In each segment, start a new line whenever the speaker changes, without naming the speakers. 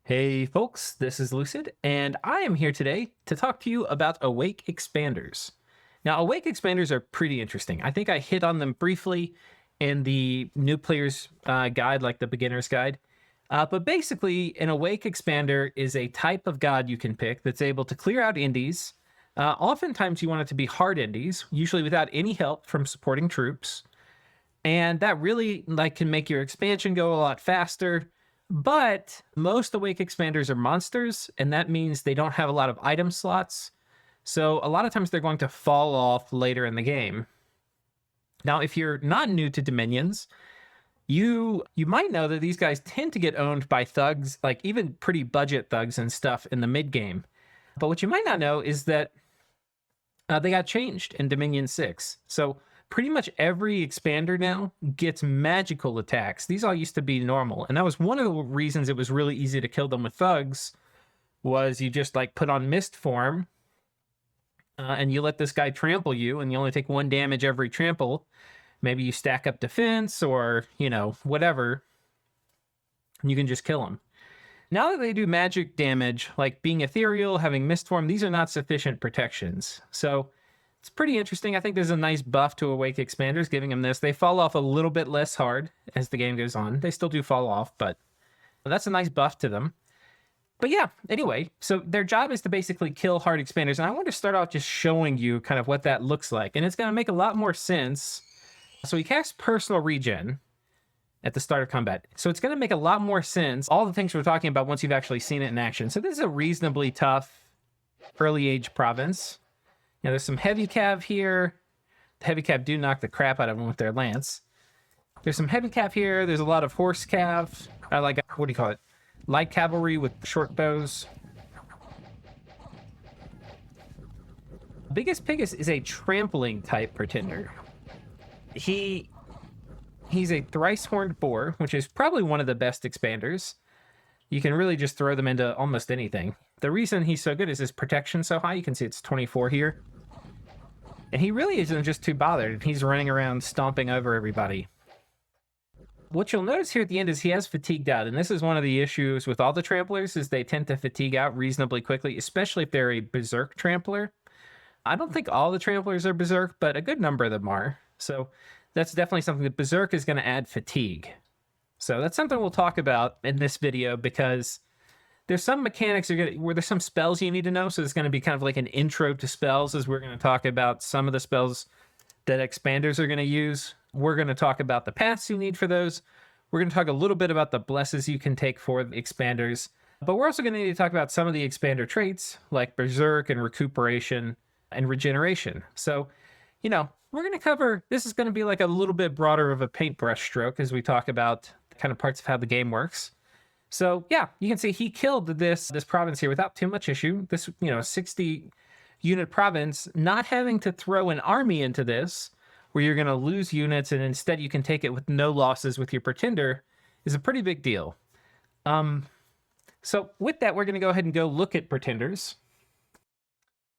Hey folks, this is Lucid, and I am here today to talk to you about Awake Expanders. Now, Awake Expanders are pretty interesting. I think I hit on them briefly in the new player's guide, like the beginner's guide. But basically, an Awake Expander is a type of god you can pick that's able to clear out indies. Oftentimes, you want it to be hard indies, usually without any help from supporting troops, and that really can make your expansion go a lot faster. But most Awake Expanders are monsters, and that means they don't have a lot of item slots. So a lot of times they're going to fall off later in the game. Now, if you're not new to Dominions, you might know that these guys tend to get owned by thugs, like even pretty budget thugs and stuff in the mid game. But what you might not know is that they got changed in Dominion 6. So pretty much every expander now gets magical attacks. These all used to be normal, and that was one of the reasons it was really easy to kill them with thugs. Was you just put on mist form, and you let this guy trample you, and you only take 1 damage every trample. Maybe you stack up defense or whatever, and you can just kill him. Now that they do magic damage, like being ethereal, having mist form, these are not sufficient protections. So it's pretty interesting. I think there's a nice buff to Awake Expanders giving them this. They fall off a little bit less hard as the game goes on. They still do fall off, but that's a nice buff to them. But yeah, anyway, so their job is to basically kill hard expanders. And I want to start off just showing you kind of what that looks like. And it's going to make a lot more sense. So he casts personal regen at the start of combat. So it's going to make a lot more sense, all the things we're talking about, once you've actually seen it in action. So this is a reasonably tough early age province. Now, there's some heavy cav here. The heavy cav do knock the crap out of them with their lance. There's some heavy cav here. There's a lot of horse cav. I like, what do you call it? Light cavalry with short bows. Biggest Pigus is a trampling type pretender. He's a thrice-horned boar, which is probably one of the best expanders. You can really just throw them into almost anything. The reason he's so good is his protection so high. You can see it's 24 here. And he really isn't just too bothered. He's running around stomping over everybody. What you'll notice here at the end is he has fatigued out. And this is one of the issues with all the tramplers, is they tend to fatigue out reasonably quickly, especially if they're a berserk trampler. I don't think all the tramplers are berserk, but a good number of them are. So that's definitely something that berserk is going to add fatigue. So that's something we'll talk about in this video, because there's some mechanics where there's some spells you need to know. So it's going to be kind of like an intro to spells, as we're going to talk about some of the spells that expanders are going to use. We're going to talk about the paths you need for those. We're going to talk a little bit about the blesses you can take for the expanders. But we're also going to need to talk about some of the expander traits, like berserk and recuperation and regeneration. So, we're going to cover, this is going to be like a little bit broader of a paintbrush stroke as we talk about the kind of parts of how the game works. So yeah, you can see he killed this province here without too much issue. This 60 unit province, not having to throw an army into this where you're going to lose units, and instead you can take it with no losses with your pretender, is a pretty big deal. So with that, we're going to go ahead and go look at pretenders.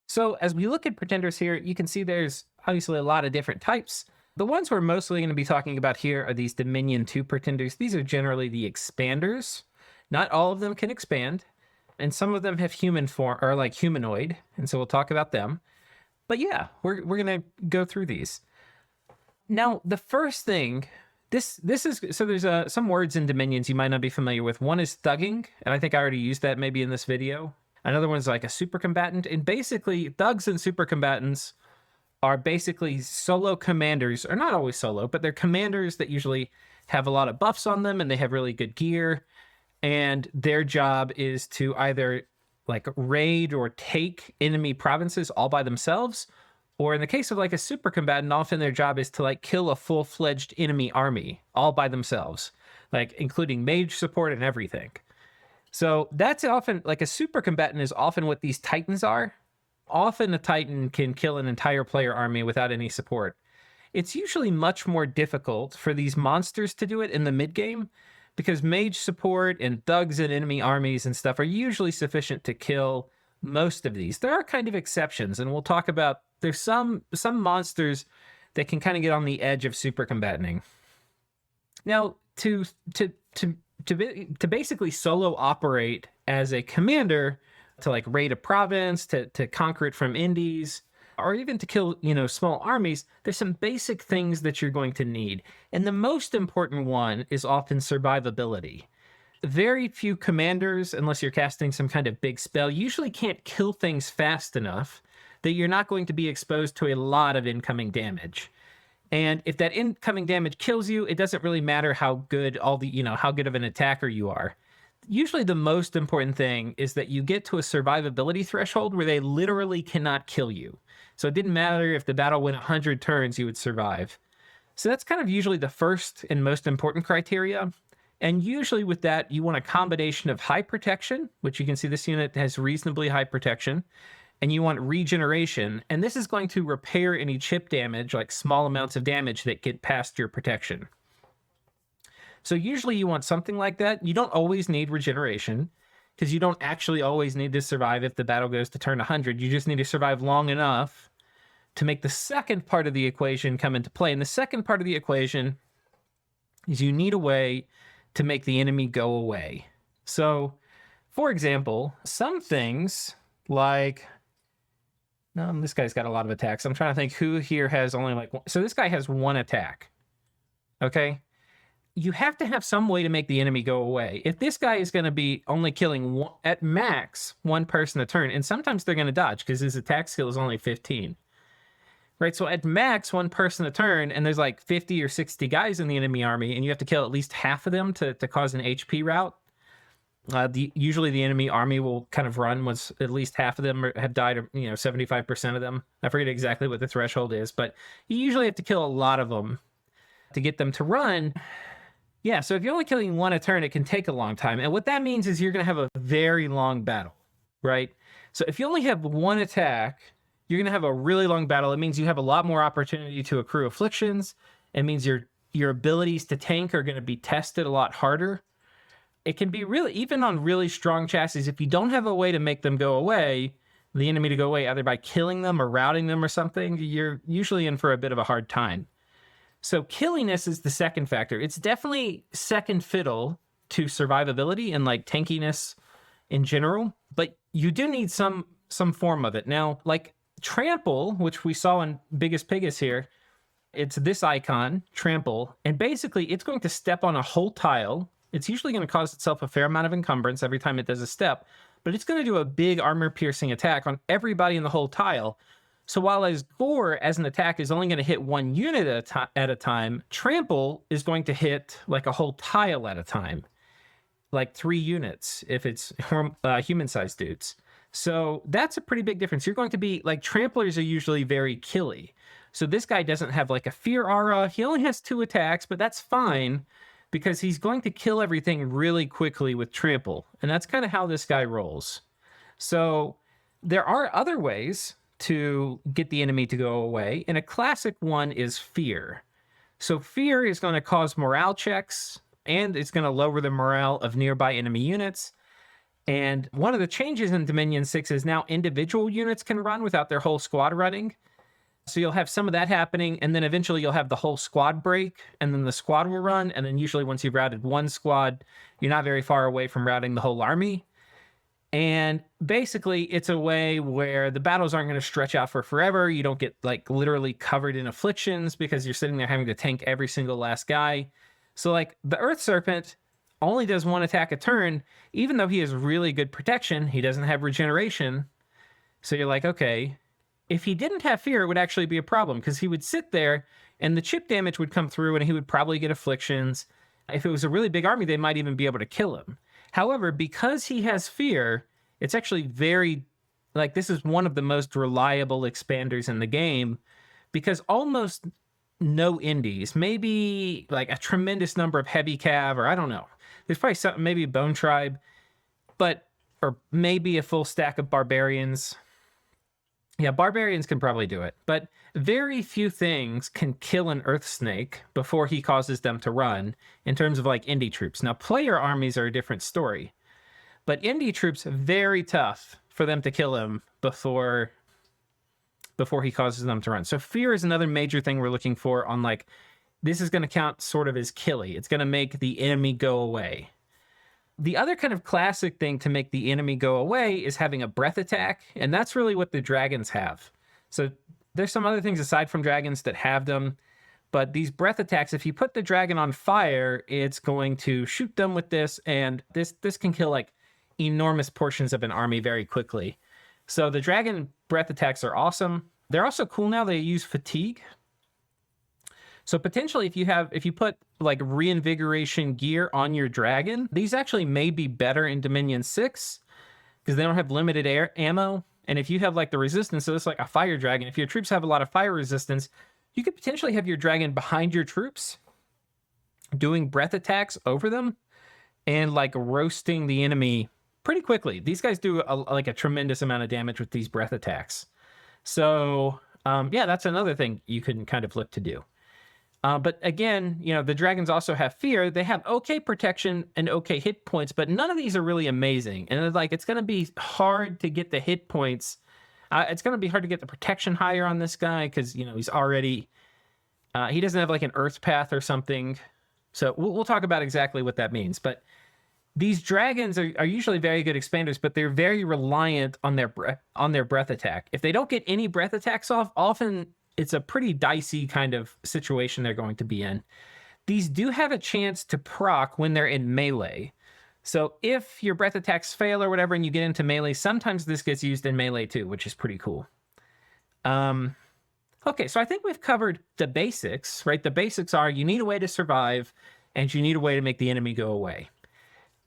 So as we look at pretenders here, you can see there's obviously a lot of different types. The ones we're mostly going to be talking about here are these Dominion 2 pretenders. These are generally the expanders. Not all of them can expand, and some of them have human form, or like humanoid, and so we'll talk about them. But yeah, we're going to go through these. Now, the first thing, this is, so there's some words in Dominions you might not be familiar with. One is thugging, and I think I already used that maybe in this video. Another one's like a super combatant, and basically thugs and super combatants are basically solo commanders, or not always solo, but they're commanders that usually have a lot of buffs on them, and they have really good gear, and their job is to either raid or take enemy provinces all by themselves, or in the case of a super combatant, often their job is to kill a full-fledged enemy army all by themselves, including mage support and everything. So that's often, a super combatant is often what these titans are. Often a titan can kill an entire player army without any support. It's usually much more difficult for these monsters to do it in the mid-game, because mage support and thugs and enemy armies and stuff are usually sufficient to kill most of these. There are kind of exceptions, and we'll talk about, there's some monsters that can kind of get on the edge of super combatanting. Now, to basically solo operate as a commander to like raid a province, to conquer it from indies, or even to kill, small armies, there's some basic things that you're going to need. And the most important one is often survivability. Very few commanders, unless you're casting some kind of big spell, usually can't kill things fast enough that you're not going to be exposed to a lot of incoming damage. And if that incoming damage kills you, it doesn't really matter how good how good of an attacker you are. Usually the most important thing is that you get to a survivability threshold where they literally cannot kill you. So it didn't matter if the battle went 100 turns, you would survive. So that's kind of usually the first and most important criteria. And usually with that, you want a combination of high protection, which you can see this unit has reasonably high protection, and you want regeneration. And this is going to repair any chip damage, like small amounts of damage that get past your protection. So usually you want something like that. You don't always need regeneration, because you don't actually always need to survive if the battle goes to turn 100. You just need to survive long enough to make the second part of the equation come into play. And the second part of the equation is you need a way to make the enemy go away. So, for example, some things like, no, this guy's got a lot of attacks. I'm trying to think who here has only like one. So this guy has one attack. Okay. You have to have some way to make the enemy go away. If this guy is going to be only killing at max one person a turn, and sometimes they're going to dodge because his attack skill is only 15. Right, so at max, one person a turn, and there's like 50 or 60 guys in the enemy army, and you have to kill at least half of them to cause an HP rout. Usually the enemy army will kind of run once at least half of them have died, or 75% of them. I forget exactly what the threshold is, but you usually have to kill a lot of them to get them to run. Yeah, so if you're only killing one a turn, it can take a long time. And what that means is you're going to have a very long battle, right? So if you only have one attack, you're going to have a really long battle. It means you have a lot more opportunity to accrue afflictions. It means your abilities to tank are going to be tested a lot harder. It can be really, even on really strong chassis, if you don't have a way to make them go away, the enemy to go away, either by killing them or routing them or something, you're usually in for a bit of a hard time. So killiness is the second factor. It's definitely second fiddle to survivability and like tankiness in general, but you do need some form of it. Now, like Trample, which we saw in Biggest Pigus here, it's this icon, Trample, and basically it's going to step on a whole tile. It's usually going to cause itself a fair amount of encumbrance every time it does a step, but it's going to do a big armor-piercing attack on everybody in the whole tile. So while as Gore, as an attack, is only going to hit one unit at a time, Trample is going to hit like a whole tile at a time, like 3 units if it's human-sized dudes. So that's a pretty big difference. You're going to be, like, Tramplers are usually very killy. So this guy doesn't have, like, a Fear Aura. He only has 2 attacks, but that's fine because he's going to kill everything really quickly with Trample. And that's kind of how this guy rolls. So there are other ways to get the enemy to go away, and a classic one is Fear. So Fear is going to cause morale checks, and it's going to lower the morale of nearby enemy units. And one of the changes in Dominion 6 is now individual units can run without their whole squad running. So you'll have some of that happening, and then eventually you'll have the whole squad break, and then the squad will run, and then usually once you've routed one squad, you're not very far away from routing the whole army. And basically, it's a way where the battles aren't going to stretch out for forever. You don't get, like, literally covered in afflictions because you're sitting there having to tank every single last guy. So, like, the Earth Serpent only does 1 attack a turn, even though he has really good protection. He doesn't have regeneration. So you're like, okay, if he didn't have Fear, it would actually be a problem because he would sit there and the chip damage would come through and he would probably get afflictions. If it was a really big army, they might even be able to kill him. However, because he has Fear, it's actually very, like, this is one of the most reliable expanders in the game because almost no indies, maybe like a tremendous number of heavy cav, or I don't know. There's probably something, maybe Bone Tribe, or maybe a full stack of Barbarians. Yeah, Barbarians can probably do it, but very few things can kill an Earth Snake before he causes them to run in terms of like indie troops. Now, player armies are a different story, but indie troops, very tough for them to kill him before he causes them to run. So Fear is another major thing we're looking for on, like, this is going to count sort of as killy. It's going to make the enemy go away. The other kind of classic thing to make the enemy go away is having a breath attack, and that's really what the dragons have. So there's some other things aside from dragons that have them, but these breath attacks, if you put the dragon on fire, it's going to shoot them with this, and this can kill like enormous portions of an army very quickly. So the dragon breath attacks are awesome. They're also cool now. They use fatigue. So potentially if you put like reinvigoration gear on your dragon, these actually may be better in Dominion 6 because they don't have limited air ammo. And if you have like the resistance, so it's like a fire dragon, if your troops have a lot of fire resistance, you could potentially have your dragon behind your troops doing breath attacks over them and like roasting the enemy pretty quickly. These guys do like a tremendous amount of damage with these breath attacks. So yeah, that's another thing you can kind of look to do. But again, you know, the dragons also have fear. They have okay protection and okay hit points, but none of these are really amazing. And it's like, it's going to be hard to get the hit points. It's going to be hard to get the protection higher on this guy because, you know, he's already, he doesn't have like an earth path or something. So we'll talk about exactly what that means. But these dragons are usually very good expanders, but they're very reliant on their breath attack. If they don't get any breath attacks off, often it's a pretty dicey kind of situation they're going to be in. These do have a chance to proc when they're in melee. So if your breath attacks fail or whatever and you get into melee, sometimes this gets used in melee too, which is pretty cool. Okay, so I think we've covered the basics, right? The basics are you need a way to survive and you need a way to make the enemy go away.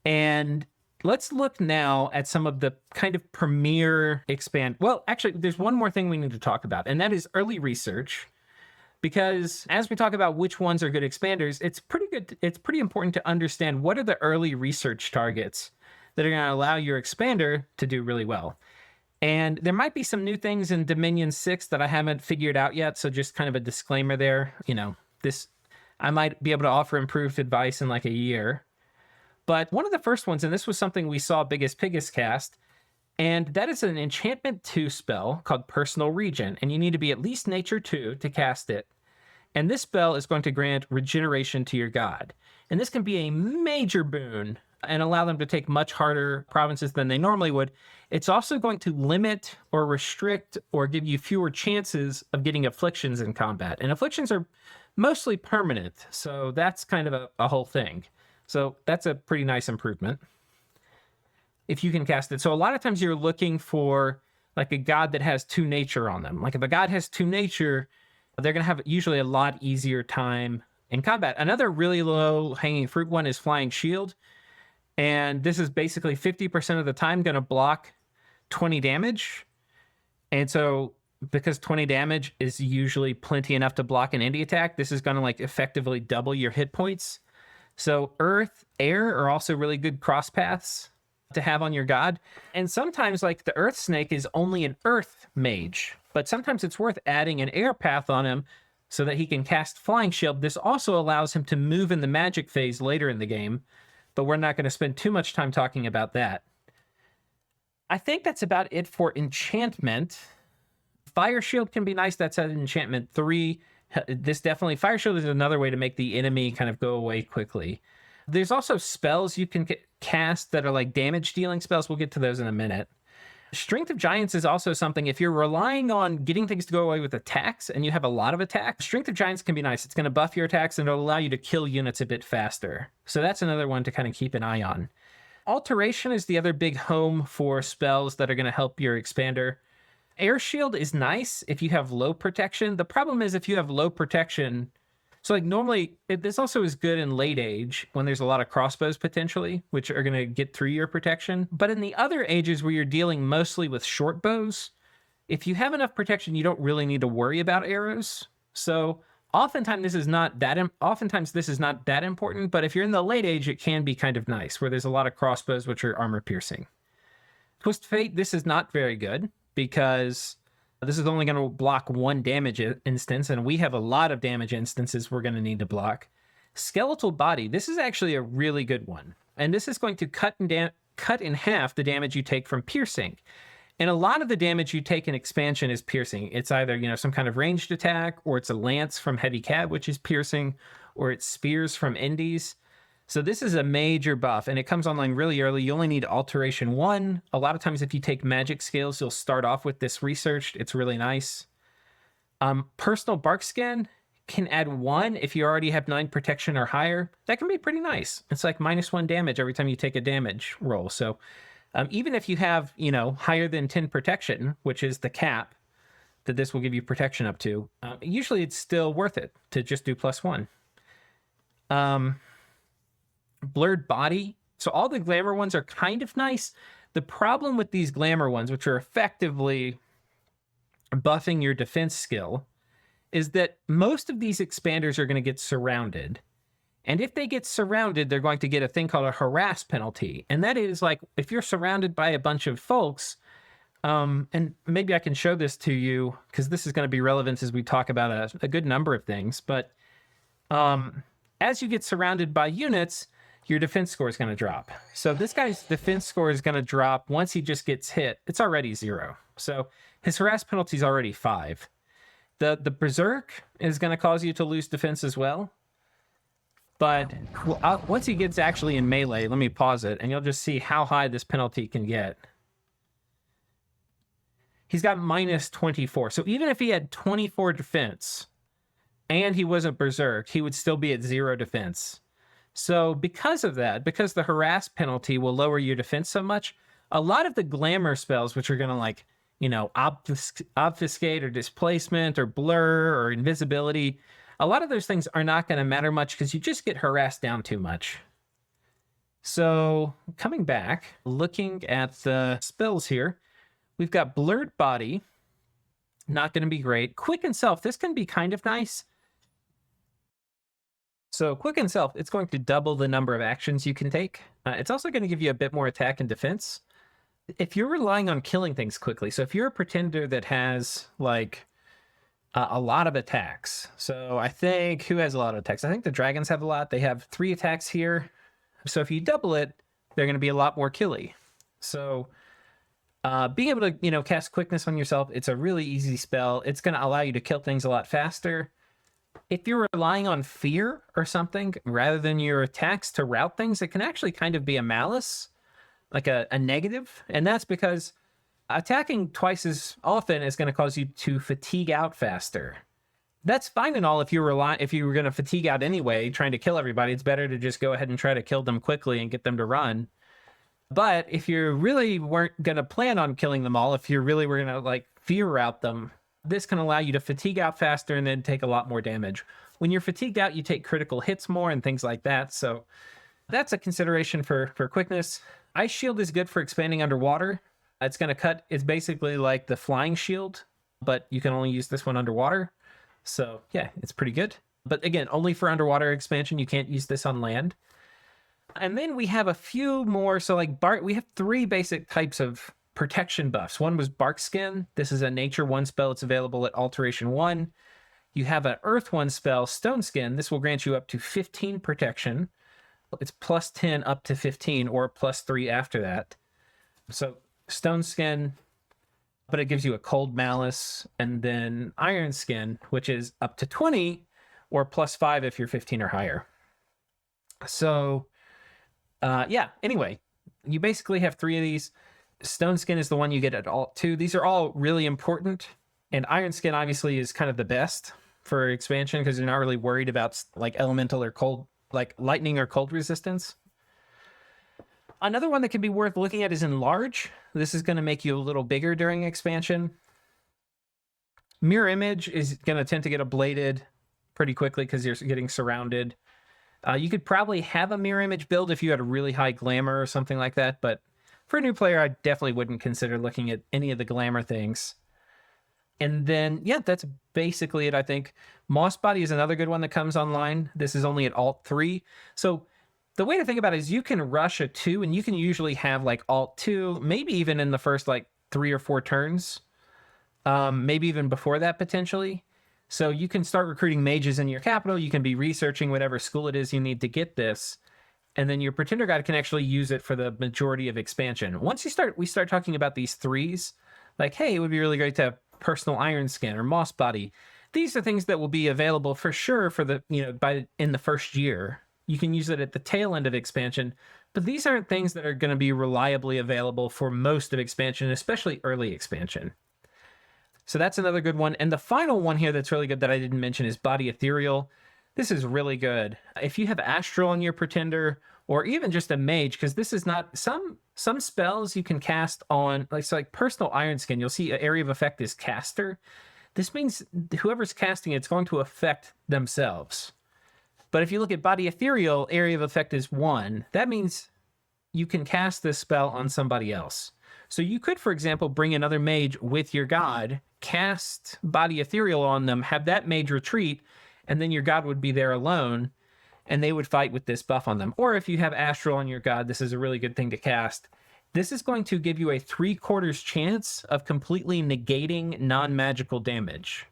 And let's look now at some of the kind of premier expand. Well, actually, there's one more thing we need to talk about, and that is early research. Because as we talk about which ones are good expanders, it's pretty important to understand what are the early research targets that are going to allow your expander to do really well. And there might be some new things in Dominion 6 that I haven't figured out yet, so just kind of a disclaimer there. You know, I might be able to offer improved advice in like a year. But one of the first ones, and this was something we saw Biggest Piggest cast, and that is an enchantment 2 spell called Personal Regen, and you need to be at least Nature 2 to cast it. And this spell is going to grant regeneration to your god. And this can be a major boon and allow them to take much harder provinces than they normally would. It's also going to limit or restrict or give you fewer chances of getting afflictions in combat. And afflictions are mostly permanent, so that's kind of a whole thing. So that's a pretty nice improvement if you can cast it. So a lot of times you're looking for like a god that has 2 nature on them. Like if a god has 2 nature, they're going to have usually a lot easier time in combat. Another really low hanging fruit one is Flying Shield. And this is basically 50% of the time going to block 20 damage. And so because 20 damage is usually plenty enough to block an indie attack, this is going to like effectively double your hit points. So earth, air are also really good cross paths to have on your god. And sometimes like the earth snake is only an earth mage, but sometimes it's worth adding an air path on him so that he can cast Flying Shield. This also allows him to move in the magic phase later in the game, but we're not going to spend too much time talking about that. I think that's about it for enchantment. Fire Shield can be nice. That's at enchantment 3. This definitely, Fire Shield is another way to make the enemy kind of go away quickly. There's also spells you can cast that are like damage dealing spells. We'll get to those in a minute. Strength of Giants is also something, if you're relying on getting things to go away with attacks and you have a lot of attacks, Strength of Giants can be nice. It's going to buff your attacks and it'll allow you to kill units a bit faster. So that's another one to kind of keep an eye on. Alteration is the other big home for spells that are going to help your expander. Air Shield is nice if you have low protection. The problem is if you have low protection, so like normally, this also is good in late age when there's a lot of crossbows potentially, which are going to get through your protection. But in the other ages where you're dealing mostly with short bows, if you have enough protection, you don't really need to worry about arrows. So oftentimes this is not that important, but if you're in the late age, it can be kind of nice where there's a lot of crossbows, which are armor piercing. Twist Fate, this is not very good, because this is only going to block 1 damage instance, and we have a lot of damage instances we're going to need to block. Skeletal Body, this is actually a really good one, and this is going to cut in half the damage you take from piercing. And a lot of the damage you take in expansion is piercing. It's either, you know, some kind of ranged attack, or it's a lance from Heavy Cab, which is piercing, or it's spears from indies. So this is a major buff, and it comes online really early. You only need Alteration 1. A lot of times if you take magic scales, you'll start off with this researched. It's really nice. Personal Bark Skin can add 1 if you already have 9 protection or higher. That can be pretty nice. It's like -1 damage every time you take a damage roll. So even if you have, higher than 10 protection, which is the cap that this will give you protection up to, usually it's still worth it to just do +1. Blurred Body. So all the glamour ones are kind of nice. The problem with these glamour ones, which are effectively buffing your defense skill, is that most of these expanders are going to get surrounded. And if they get surrounded, they're going to get a thing called a harass penalty. And that is like, if you're surrounded by a bunch of folks, and maybe I can show this to you because this is going to be relevant as we talk about a good number of things. But as you get surrounded by units, your defense score is going to drop. So this guy's defense score is going to drop once he just gets hit. It's already 0. So his harass penalty is already 5. The Berserk is going to cause you to lose defense as well. But once he gets actually in melee, let me pause it, and you'll just see how high this penalty can get. He's got -24. So even if he had 24 defense and he wasn't Berserk, he would still be at 0 defense. So because of that, because the harass penalty will lower your defense so much, a lot of the glamour spells, which are going to obfuscate or displacement or blur or invisibility, a lot of those things are not going to matter much because you just get harassed down too much. So coming back, looking at the spells here, we've got Blurred Body, not going to be great. Quicken Self, this can be kind of nice. So Quicken Self, it's going to double the number of actions you can take. It's also going to give you a bit more attack and defense. If you're relying on killing things quickly, so if you're a pretender that has like a lot of attacks, so I think, who has a lot of attacks? I think the dragons have a lot. They have 3 attacks here. So if you double it, they're going to be a lot more killy. So being able to, cast Quickness on yourself, it's a really easy spell. It's going to allow you to kill things a lot faster. If you're relying on fear or something rather than your attacks to route things, it can actually kind of be a malice, like a negative. And that's because attacking twice as often is going to cause you to fatigue out faster. That's fine and all if you were going to fatigue out anyway, trying to kill everybody. It's better to just go ahead and try to kill them quickly and get them to run. But if you really weren't going to plan on killing them all, if you really were going to fear route them, this can allow you to fatigue out faster and then take a lot more damage. When you're fatigued out, you take critical hits more and things like that. So that's a consideration for quickness. Ice Shield is good for expanding underwater. It's going to cut. It's basically like the Flying Shield, but you can only use this one underwater. So yeah, it's pretty good. But again, only for underwater expansion. You can't use this on land. And then we have a few more. So we have 3 basic types of protection buffs. One was Bark Skin. This is a Nature 1 spell. It's available at Alteration 1. You have an Earth 1 spell, Stone Skin. This will grant you up to 15 protection. It's +10 up to 15 or +3 after that. So Stone Skin, but it gives you a Cold Malice. And then Iron Skin, which is up to 20 or +5 if you're 15 or higher. So anyway, you basically have 3 of these. Stone Skin is the one you get at Alt 2. These are all really important. And Iron Skin obviously is kind of the best for expansion because you're not really worried about elemental or cold, lightning or cold resistance. Another one that could be worth looking at is Enlarge. This is going to make you a little bigger during expansion. Mirror Image is going to tend to get ablated pretty quickly because you're getting surrounded. You could probably have a Mirror Image build if you had a really high glamour or something like that, but for a new player, I definitely wouldn't consider looking at any of the glamour things. And then, that's basically it, I think. Moss Body is another good one that comes online. This is only at Alt 3. So the way to think about it is you can rush a 2, and you can usually have Alt 2, maybe even in the first 3 or 4 turns. Maybe even before that, potentially. So you can start recruiting mages in your capital. You can be researching whatever school it is you need to get this. And then your Pretender Guide can actually use it for the majority of expansion. Once we start talking about these 3s, hey, it would be really great to have Personal Iron Skin or Moss Body. These are things that will be available for sure for the, in the first year. You can use it at the tail end of expansion, but these aren't things that are going to be reliably available for most of expansion, especially early expansion. So that's another good one. And the final one here that's really good that I didn't mention is Body Ethereal. This is really good. If you have Astral on your Pretender, or even just a Mage, because this is not... Some spells you can cast on, like Personal Iron Skin, you'll see an area of effect is Caster. This means whoever's casting it's going to affect themselves. But if you look at Body Ethereal, area of effect is 1. That means you can cast this spell on somebody else. So you could, for example, bring another mage with your god, cast Body Ethereal on them, have that mage retreat, and then your god would be there alone, and they would fight with this buff on them. Or if you have Astral on your god, this is a really good thing to cast. This is going to give you a 3/4 chance of completely negating non-magical damage.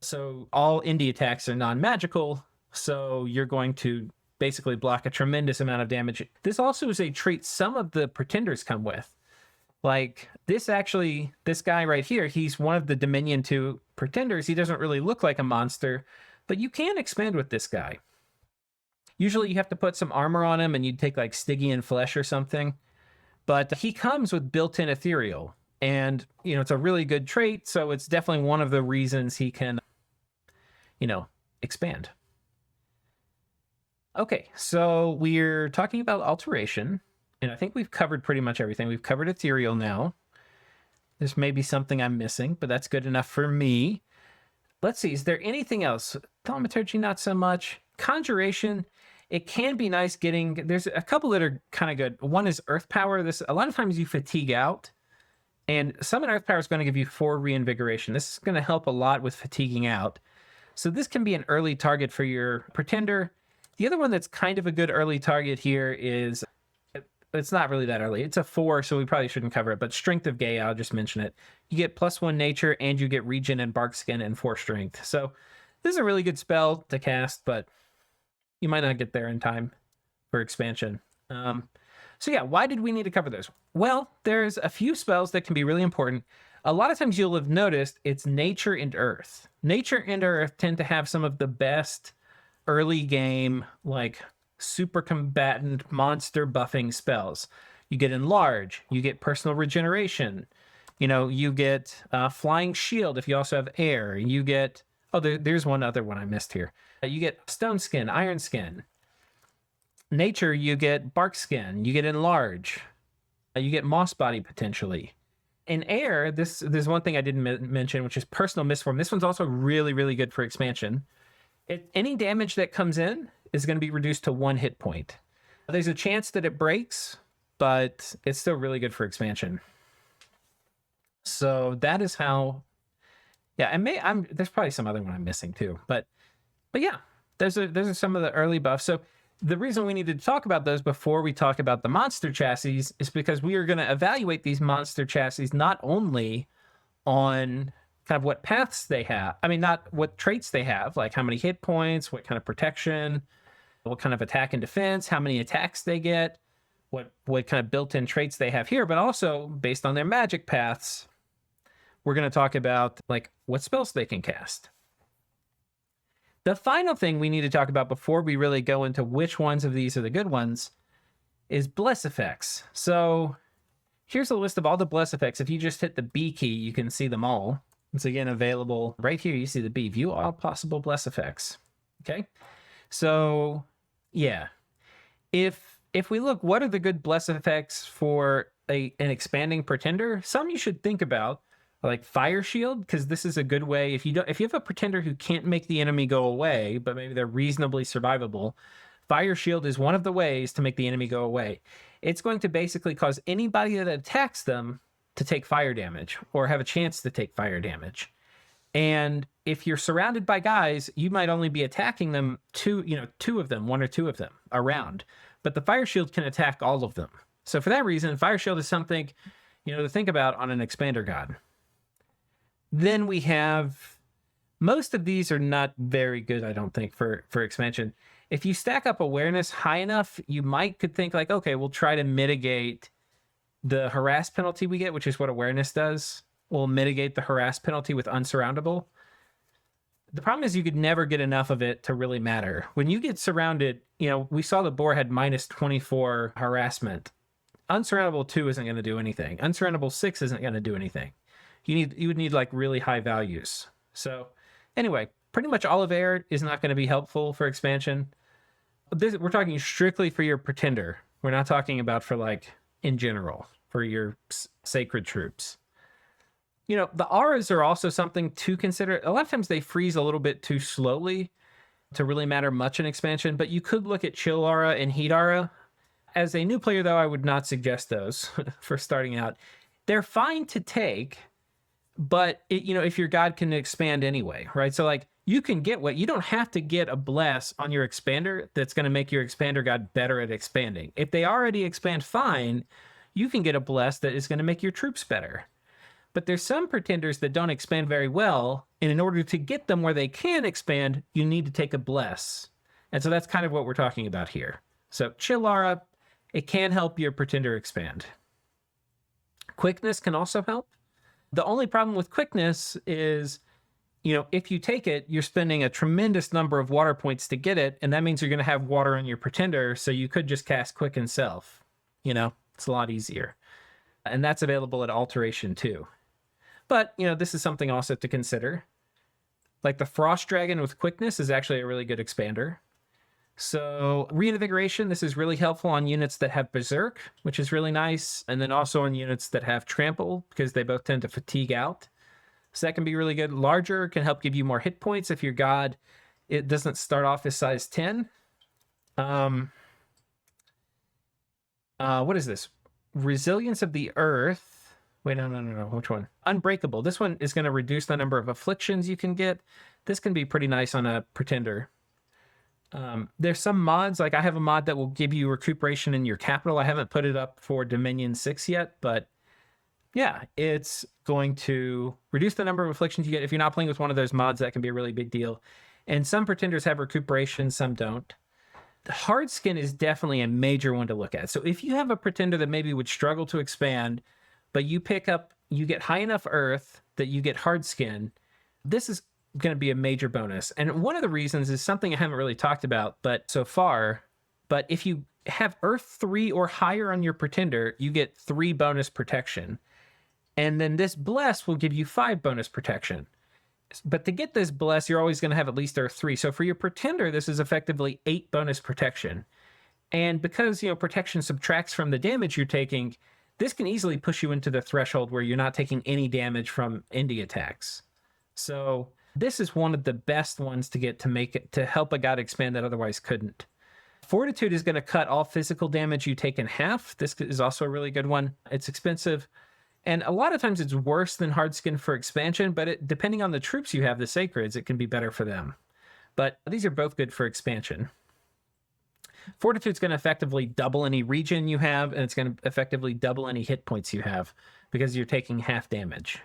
So all indie attacks are non-magical, so you're going to basically block a tremendous amount of damage. This also is a trait some of the Pretenders come with. Like this guy right here, he's one of the Dominion 2 Pretenders. He doesn't really look like a monster, but you can expand with this guy. Usually you have to put some armor on him and you'd take like Stygian flesh or something. But he comes with built-in Ethereal. And, it's a really good trait, so it's definitely one of the reasons he can, expand. Okay, so we're talking about alteration, and I think we've covered pretty much everything. We've covered Ethereal now. This may be something I'm missing, but that's good enough for me. Let's see, is there anything else? Thaumaturgy, not so much. Conjuration, it can be nice getting... There's a couple that are kind of good. One is Earth Power. A lot of times you fatigue out, and Summon Earth Power is going to give you 4 reinvigoration. This is going to help a lot with fatiguing out. So this can be an early target for your Pretender. The other one that's kind of a good early target here is... It's not really that early. It's a 4, so we probably shouldn't cover it. But Strength of Gaia, I'll just mention it. You get +1 nature, and you get regen and bark skin and 4 strength. So this is a really good spell to cast, but you might not get there in time for expansion. So yeah, why did we need to cover those? Well, there's a few spells that can be really important. A lot of times you'll have noticed it's nature and earth. Nature and earth tend to have some of the best early game, like super combatant monster buffing spells. You get Enlarge, you get Personal Regeneration, you get Flying Shield if you also have air, you get... Oh, there's one other one I missed here. You get Stone Skin, Iron Skin. Nature, you get Bark Skin, you get Enlarge, you get Moss Body potentially. In air, there's one thing I didn't mention, which is Personal Mistform. This one's also really, really good for expansion. Any damage that comes in is going to be reduced to 1 hit point. There's a chance that it breaks, but it's still really good for expansion. So that is how... Yeah, and there's probably some other one I'm missing too, but yeah, those are some of the early buffs. So the reason we needed to talk about those before we talk about the monster chassis is because we are going to evaluate these monster chassis not only on kind of what paths they have, not what traits they have, like how many hit points, what kind of protection, what kind of attack and defense, how many attacks they get, what kind of built-in traits they have here, but also based on their magic paths. We're going to talk about like what spells they can cast. The final thing we need to talk about before we really go into which ones of these are the good ones is bless effects. So here's a list of all the bless effects. If you just hit the B key, you can see them all. It's again available right here. You see the B, view all possible bless effects. Okay. So yeah, if we look, what are the good bless effects for an expanding Pretender? Some you should think about. Like Fire Shield, because this is a good way if you have a Pretender who can't make the enemy go away, but maybe they're reasonably survivable. Fire Shield is one of the ways to make the enemy go away. It's going to basically cause anybody that attacks them to take fire damage or have a chance to take fire damage. And if you're surrounded by guys, you might only be attacking them one or two of them around, but the Fire Shield can attack all of them. So for that reason, Fire Shield is something to think about on an expander god. Then we have, most of these are not very good, I don't think, for expansion. If you stack up awareness high enough, you could think like, okay, we'll try to mitigate the harass penalty we get, which is what awareness does. We'll mitigate the harass penalty with unsurroundable. The problem is you could never get enough of it to really matter. When you get surrounded, we saw the boar had minus 24 harassment. Unsurroundable 2 isn't going to do anything. Unsurroundable 6 isn't going to do anything. You would need like really high values. So anyway, pretty much all of air is not going to be helpful for expansion. We're talking strictly for your pretender. We're not talking about for like in general for your sacred troops. The auras are also something to consider. A lot of times they freeze a little bit too slowly to really matter much in expansion, but you could look at chill aura and heat aura. As a new player, though, I would not suggest those for starting out. They're fine to take, but if your god can expand anyway, right? So like you can get you don't have to get a bless on your expander that's going to make your expander god better at expanding. If they already expand fine, you can get a bless that is going to make your troops better. But there's some pretenders that don't expand very well, and in order to get them where they can expand, you need to take a bless. And so that's kind of what we're talking about here. So chill aura, it can help your pretender expand. Quickness can also help. The only problem with quickness is, if you take it, you're spending a tremendous number of water points to get it, and that means you're going to have water on your pretender, so you could just cast Quicken Self. It's a lot easier. And that's available at Alteration too. But, this is something also to consider. Like the Frost Dragon with Quickness is actually a really good expander. So Reinvigoration, this is really helpful on units that have Berserk, which is really nice. And then also on units that have Trample, because they both tend to fatigue out. So that can be really good. Larger can help give you more hit points if your god, it doesn't start off as size 10. What is this? Resilience of the Earth. Wait, no. Which one? Unbreakable. This one is going to reduce the number of afflictions you can get. This can be pretty nice on a pretender. There's some mods, like I have a mod that will give you recuperation in your capital. I haven't put it up for Dominion 6 yet, but yeah, it's going to reduce the number of afflictions you get. If you're not playing with one of those mods, that can be a really big deal. And some pretenders have recuperation, some don't. The hard skin is definitely a major one to look at. So if you have a pretender that maybe would struggle to expand, but you get high enough earth that you get hard skin, this is going to be a major bonus. And one of the reasons is something I haven't really talked about so far, but if you have earth 3 or higher on your pretender, you get 3 bonus protection. And then this bless will give you 5 bonus protection. But to get this bless, you're always going to have at least earth 3. So for your pretender, this is effectively 8 bonus protection. And because, protection subtracts from the damage you're taking, this can easily push you into the threshold where you're not taking any damage from indie attacks. So this is one of the best ones to get to help a god expand that otherwise couldn't. Fortitude is going to cut all physical damage you take in half. This is also a really good one. It's expensive. And a lot of times it's worse than hard skin for expansion, but depending on the troops you have, the sacreds, it can be better for them. But these are both good for expansion. Fortitude's going to effectively double any region you have, and it's going to effectively double any hit points you have because you're taking half damage.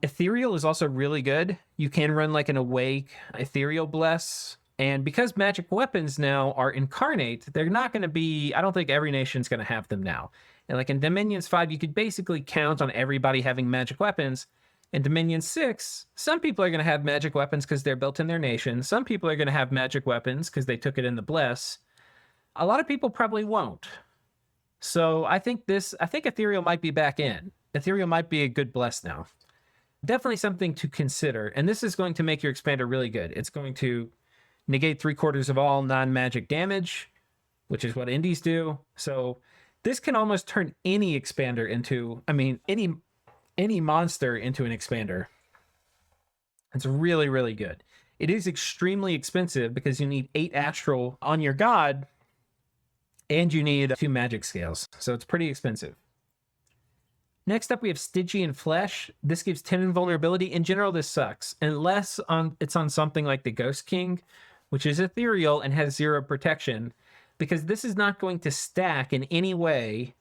Ethereal is also really good. You can run like an Awake Ethereal Bless, and because magic weapons now are incarnate, they're not going to be, I don't think every nation's going to have them now. And like in Dominions 5, you could basically count on everybody having magic weapons. In Dominion 6, some people are going to have magic weapons because they're built in their nation. Some people are going to have magic weapons because they took it in the Bless. A lot of people probably won't. So I think Ethereal might be back in. Ethereal might be a good Bless now. Definitely something to consider. And this is going to make your expander really good. It's going to negate 3/4 of all non-magic damage, which is what indies do. So this can almost turn any expander into, any monster into an expander. It's really, really good. It is extremely expensive because you need 8 astral on your god and you need 2 magic scales. So it's pretty expensive. Next up, we have Stygian Flesh. This gives 10 invulnerability. In general, this sucks. Unless it's on something like the Ghost King, which is ethereal and has 0 protection, because this is not going to stack in any way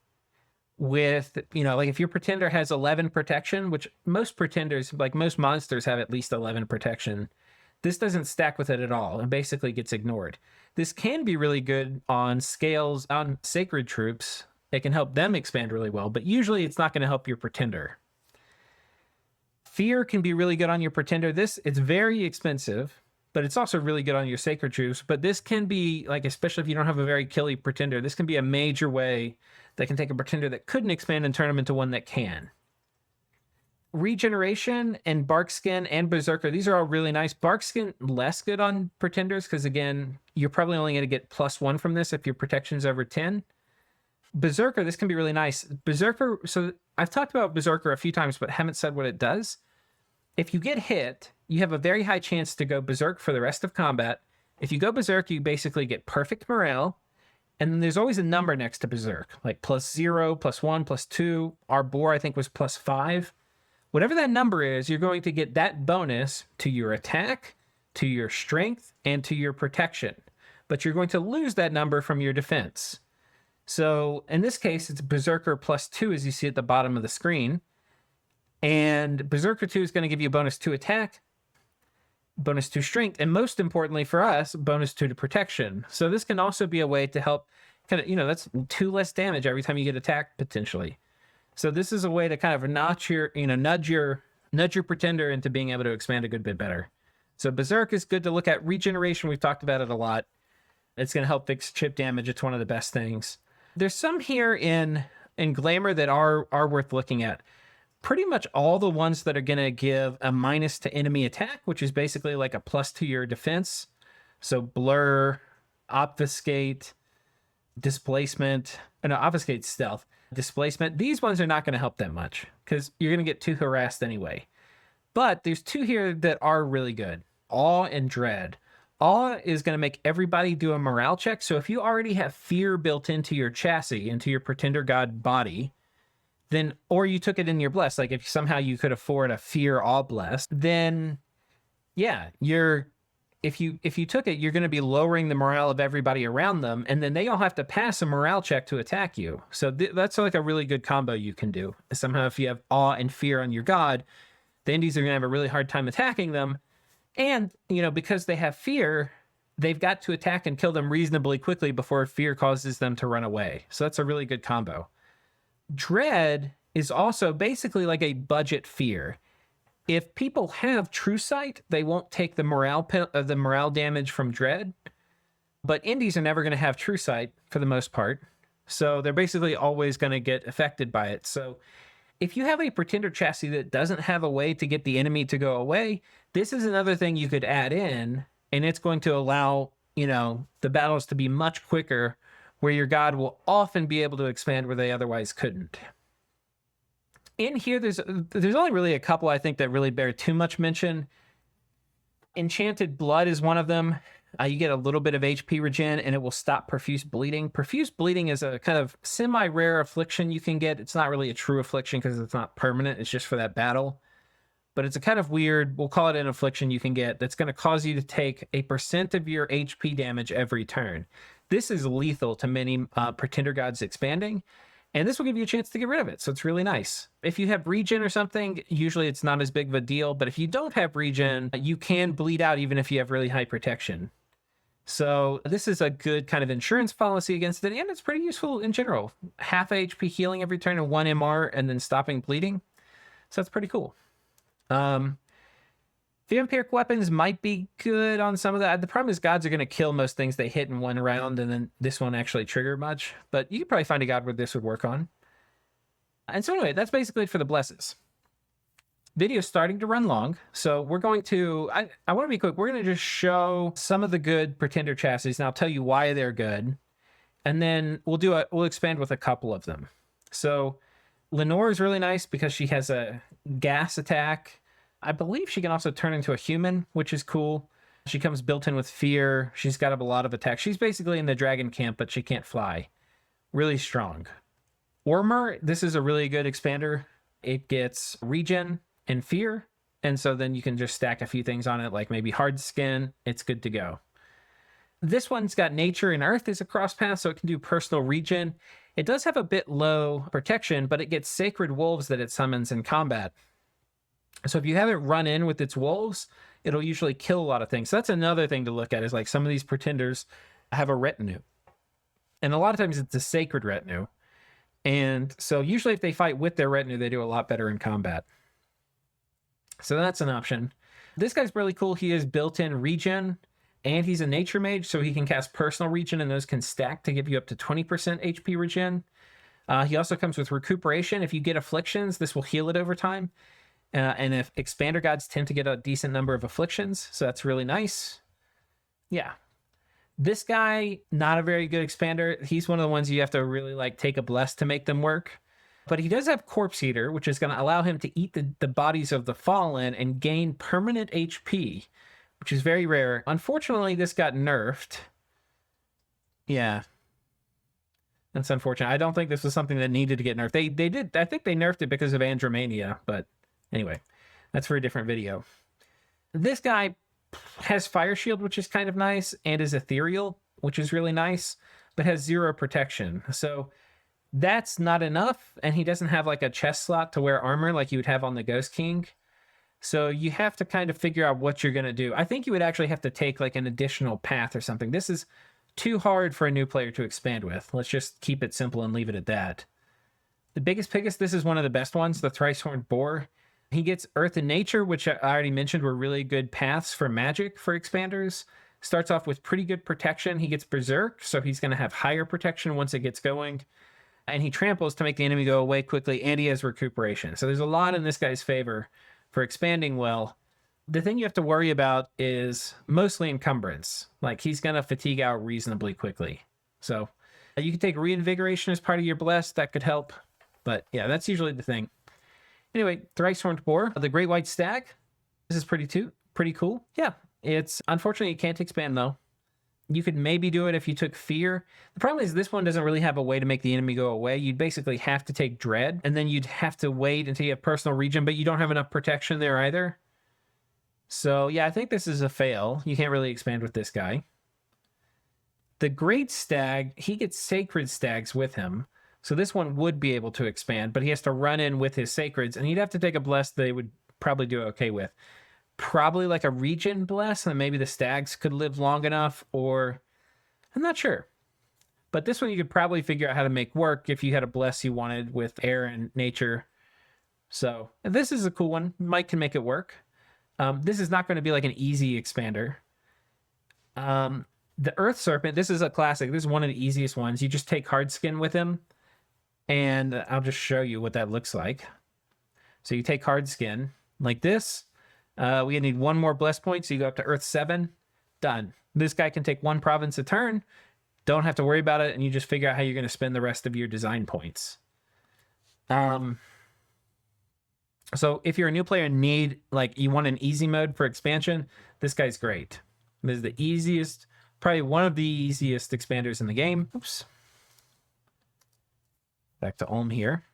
with, like if your pretender has 11 protection, which most pretenders, like most monsters, have at least 11 protection, this doesn't stack with it at all and basically gets ignored. This can be really good on scales, on sacred troops. It can help them expand really well, but usually it's not going to help your pretender. Fear can be really good on your Pretender. It's very expensive, but it's also really good on your Sacred Troops. But this can be, like, especially if you don't have a very killy Pretender, this can be a major way that can take a Pretender that couldn't expand and turn them into one that can. Regeneration and Bark Skin and Berserker, these are all really nice. Bark Skin, less good on Pretenders, because again, you're probably only going to get +1 from this if your protection's over 10. Berserker, this can be really nice. Berserker, so I've talked about Berserker a few times, but haven't said what it does. If you get hit, you have a very high chance to go Berserk for the rest of combat. If you go Berserk, you basically get perfect morale, and then there's always a number next to Berserk, like +0, +1, +2. Our boar, I think, was +5. Whatever that number is, you're going to get that bonus to your attack, to your strength, and to your protection. But you're going to lose that number from your defense. So in this case, it's Berserker +2, as you see at the bottom of the screen. And Berserker 2 is going to give you a bonus to attack, bonus to strength, and most importantly for us, bonus 2 to protection. So this can also be a way to help kind of, that's 2 less damage every time you get attacked, potentially. So this is a way to kind of nudge your Pretender into being able to expand a good bit better. So Berserk is good to look at. Regeneration, we've talked about it a lot. It's going to help fix chip damage. It's one of the best things. There's some here in Glamour that are worth looking at. Pretty much all the ones that are going to give a minus to enemy attack, which is basically like a plus to your defense. So Blur, Obfuscate, Displacement, Obfuscate stealth. Displacement, these ones are not going to help that much because you're going to get too harassed anyway. But there's 2 here that are really good. Awe and Dread. Awe is going to make everybody do a morale check. So if you already have fear built into your chassis, into your Pretender God body, then, or you took it in your Bless, like if somehow you could afford a Fear Awe Bless, then yeah, if you took it, you're going to be lowering the morale of everybody around them, and then they all have to pass a morale check to attack you. So that's like a really good combo you can do. Somehow if you have awe and fear on your god, the Indies are going to have a really hard time attacking them. And, because they have fear, they've got to attack and kill them reasonably quickly before fear causes them to run away. So that's a really good combo. Dread is also basically like a budget fear. If people have True Sight, they won't take the morale damage from Dread. But Indies are never going to have True Sight for the most part. So they're basically always going to get affected by it. So if you have a Pretender chassis that doesn't have a way to get the enemy to go away, this is another thing you could add in, and it's going to allow, the battles to be much quicker, where your god will often be able to expand where they otherwise couldn't. In here, there's only really a couple, I think, that really bear too much mention. Enchanted Blood is one of them. You get a little bit of HP regen, and it will stop Profuse Bleeding. Profuse Bleeding is a kind of semi-rare affliction you can get. It's not really a true affliction because it's not permanent. It's just for that battle. But it's a kind of weird, we'll call it an affliction you can get, that's going to cause you to take a % of your HP damage every turn. This is lethal to many Pretender gods expanding. And this will give you a chance to get rid of it. So it's really nice. If you have regen or something, usually it's not as big of a deal. But if you don't have regen, you can bleed out even if you have really high protection. So this is a good kind of insurance policy against it. And it's pretty useful in general. Half HP healing every turn and 1 MR and then stopping bleeding. So that's pretty cool. Vampiric weapons might be good on some of that. The problem is gods are going to kill most things they hit in one round, and then this won't actually trigger much. But you could probably find a god where this would work on. And so anyway, that's basically it for the blesses. Video's starting to run long, so we're going to... I want to be quick. We're going to just show some of the good Pretender chassis, and I'll tell you why they're good. And then we'll expand with a couple of them. So Lenore is really nice because she has a gas attack. I believe she can also turn into a human, which is cool. She comes built in with fear. She's got a lot of attack. She's basically in the dragon camp, but she can't fly. Really strong. Ormer, this is a really good expander. It gets regen and fear, and so then you can just stack a few things on it, like maybe hard skin. It's good to go. This one's got nature and earth as a cross path, so it can do personal regen. It does have a bit low protection, but it gets sacred wolves that it summons in combat. So if you have it run in with its wolves, it'll usually kill a lot of things. So that's another thing to look at, is like some of these pretenders have a retinue. And a lot of times it's a sacred retinue. And so usually if they fight with their retinue, they do a lot better in combat. So that's an option. This guy's really cool. He has built-in regen, and he's a nature mage, so he can cast personal regen, and those can stack to give you up to 20% HP regen. He also comes with recuperation. If you get afflictions, this will heal it over time. And if expander gods tend to get a decent number of afflictions, so that's really nice. Yeah. This guy, not a very good expander. He's one of the ones you have to really like take a bless to make them work. But he does have Corpse Eater, which is going to allow him to eat the bodies of the fallen and gain permanent HP, which is very rare. Unfortunately, this got nerfed. Yeah. That's unfortunate. I don't think this was something that needed to get nerfed. They did. I think they nerfed it because of Andromania, but anyway, that's for a different video. This guy has Fire Shield, which is kind of nice, and is ethereal, which is really nice, but has 0 protection. So that's not enough, and he doesn't have like a chest slot to wear armor like you would have on the Ghost King. So you have to kind of figure out what you're going to do. I think you would actually have to take like an additional path or something. This is too hard for a new player to expand with. Let's just keep it simple and leave it at that. The biggest piggest, this is one of the best ones, the Thrice-Horned Boar. He gets Earth and Nature, which I already mentioned were really good paths for magic for expanders. Starts off with pretty good protection. He gets Berserk, so he's going to have higher protection once it gets going. And he tramples to make the enemy go away quickly, and he has recuperation. So there's a lot in this guy's favor for expanding well. The thing you have to worry about is mostly encumbrance. Like, he's going to fatigue out reasonably quickly. So you can take Reinvigoration as part of your bless. That could help. But yeah, that's usually the thing. Anyway, Thrice-Horned Boar, the Great White Stag. This is pretty cool. Yeah, it's unfortunately you can't expand though. You could maybe do it if you took Fear. The problem is this one doesn't really have a way to make the enemy go away. You'd basically have to take Dread, and then you'd have to wait until you have personal regen, but you don't have enough protection there either. So yeah, I think this is a fail. You can't really expand with this guy. The Great Stag, he gets Sacred Stags with him. So this one would be able to expand, but he has to run in with his Sacreds, and he'd have to take a bless they would probably do okay with. Probably like a regen bless, and maybe the stags could live long enough, or I'm not sure. But this one you could probably figure out how to make work if you had a bless you wanted with air and nature. So this is a cool one. Mike can make it work. This is not going to be like an easy expander. The Earth Serpent, this is a classic. This is one of the easiest ones. You just take Hardskin with him, and I'll just show you what that looks like. So you take Hardskin like this. We need one more bless point, so you go up to Earth 7. Done. This guy can take 1 province a turn. Don't have to worry about it, and you just figure out how you're going to spend the rest of your design points. So if you're a new player and you want an easy mode for expansion, this guy's great. This is the easiest, probably one of the easiest expanders in the game. Oops. Back to Ulm here.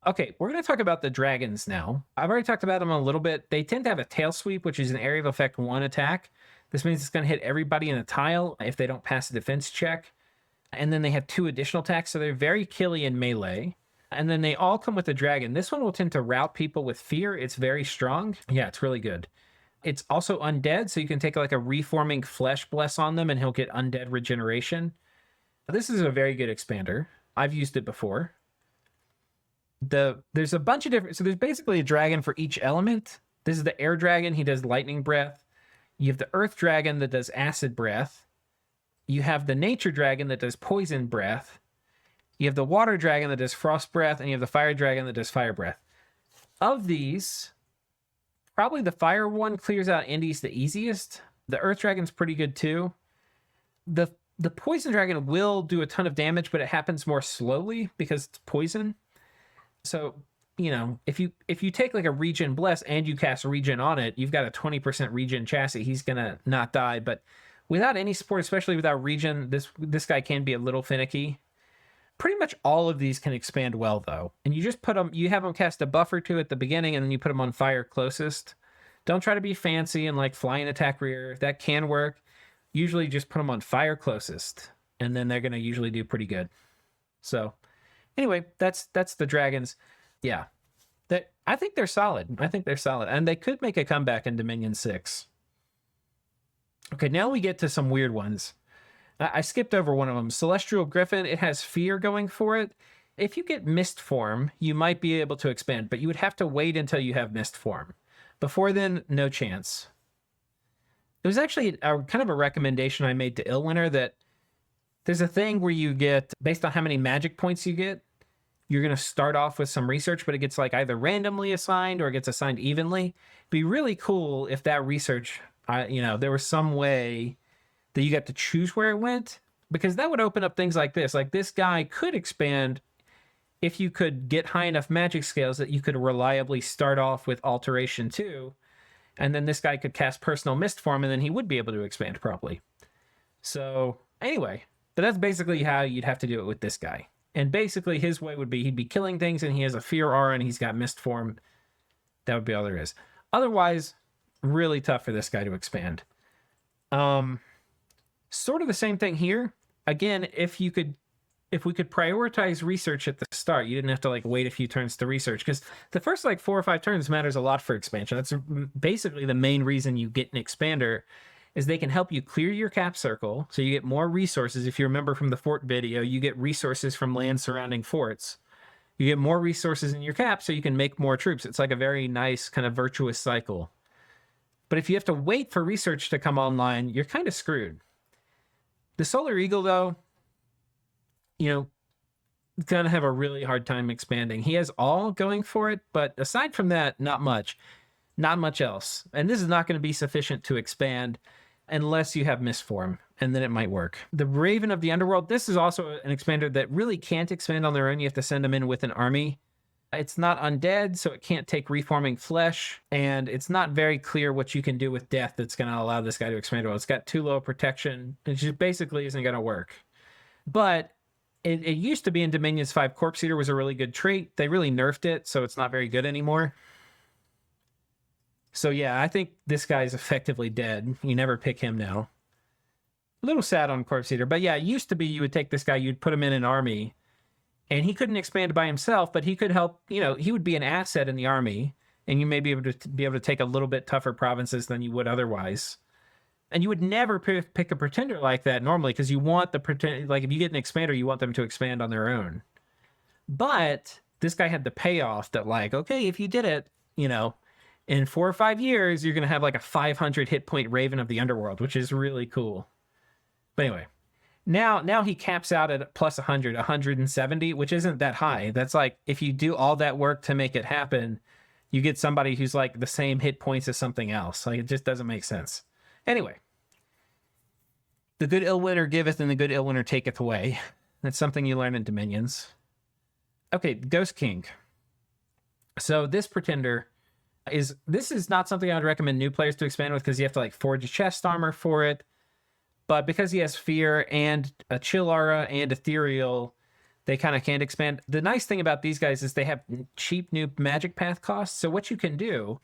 Okay, we're going to talk about the dragons now. I've already talked about them a little bit. They tend to have a tail sweep, which is an area of effect 1 attack. This means it's going to hit everybody in a tile if they don't pass a defense check. And then they have 2 additional attacks, so they're very killy in melee. And then they all come with a dragon. This one will tend to rout people with fear. It's very strong. Yeah, it's really good. It's also undead, so you can take like a reforming flesh bless on them and he'll get undead regeneration. This is a very good expander. I've used it before. There's a bunch of different, so there's basically a dragon for each element. This is the air dragon. He does lightning breath. You have the earth dragon that does acid breath. You have the nature dragon that does poison breath. You have the water dragon that does frost breath, and you have the fire dragon that does fire breath. Of these, probably the fire one clears out Indy's the easiest. The earth dragon's pretty good too. The poison dragon will do a ton of damage, but it happens more slowly because it's poison. So, you know, if you take like a regen bless and you cast regen on it, you've got a 20% regen chassis. He's gonna not die, but without any support, especially without regen, this guy can be a little finicky. Pretty much all of these can expand well though, and you just you have them cast a buff or 2 at the beginning, and then you put them on fire closest. Don't try to be fancy and like fly and attack rear. That can work. Usually just put them on fire closest, and then they're gonna usually do pretty good. So anyway, that's the dragons. Yeah, I think they're solid. And they could make a comeback in Dominion 6. Okay, now we get to some weird ones. I skipped over one of them. Celestial Griffin, it has fear going for it. If you get Mist Form, you might be able to expand, but you would have to wait until you have Mist Form. Before then, no chance. It was actually kind of a recommendation I made to Illwinter that there's a thing where you get, based on how many magic points you get, you're going to start off with some research, but it gets like either randomly assigned or it gets assigned evenly. It'd be really cool if that research, there was some way that you got to choose where it went, because that would open up things like this. Like this guy could expand if you could get high enough magic scales that you could reliably start off with Alteration 2, and then this guy could cast Personal Mist Form, and then he would be able to expand properly. So anyway, but that's basically how you'd have to do it with this guy. And basically his way would be he'd be killing things, and he has a Fear Aura, and he's got Mist Form. That would be all there is. Otherwise, really tough for this guy to expand. Sort of the same thing here. Again, if we could prioritize research at the start, you didn't have to like wait a few turns to research, because the first like 4 or 5 turns matters a lot for expansion. That's basically the main reason you get an expander, is they can help you clear your cap circle, so you get more resources. If you remember from the fort video, you get resources from land surrounding forts. You get more resources in your cap so you can make more troops. It's like a very nice kind of virtuous cycle. But if you have to wait for research to come online, you're kind of screwed. The Solar Eagle, though, gonna have a really hard time expanding. He has all going for it, but aside from that, not much else. And this is not going to be sufficient to expand unless you have Mist Form, and then it might work. The Raven of the Underworld, this is also an expander that really can't expand on their own. You have to send them in with an army. It's not undead, so it can't take Reforming Flesh, and it's not very clear what you can do with Death that's going to allow this guy to expand well. It's got too low protection. It just basically isn't going to work. But it used to be in Dominions 5, Corpse Eater was a really good trait. They really nerfed it, so it's not very good anymore. So yeah, I think this guy's effectively dead. You never pick him now. A little sad on Corpse Eater, but yeah, it used to be you would take this guy, you'd put him in an army, and he couldn't expand by himself, but he could help, he would be an asset in the army, and you may be able to take a little bit tougher provinces than you would otherwise. And you would never pick a pretender like that normally, because you want the pretender, like if you get an expander, you want them to expand on their own. But this guy had the payoff that like, okay, if you did it, in 4 or 5 years, you're going to have like a 500 hit point Raven of the Underworld, which is really cool. But anyway, now he caps out at plus 100, 170, which isn't that high. That's like, if you do all that work to make it happen, you get somebody who's like the same hit points as something else. Like, it just doesn't make sense. Anyway, the good Illwinter giveth and the good Illwinter taketh away. That's something you learn in Dominions. Okay, Ghost King. So this pretender this is not something I'd recommend new players to expand with, because you have to like forge a chest armor for it. But because he has Fear and a Chill Aura and Ethereal, they kind of can't expand. The nice thing about these guys is they have cheap new magic path costs. So what you can do,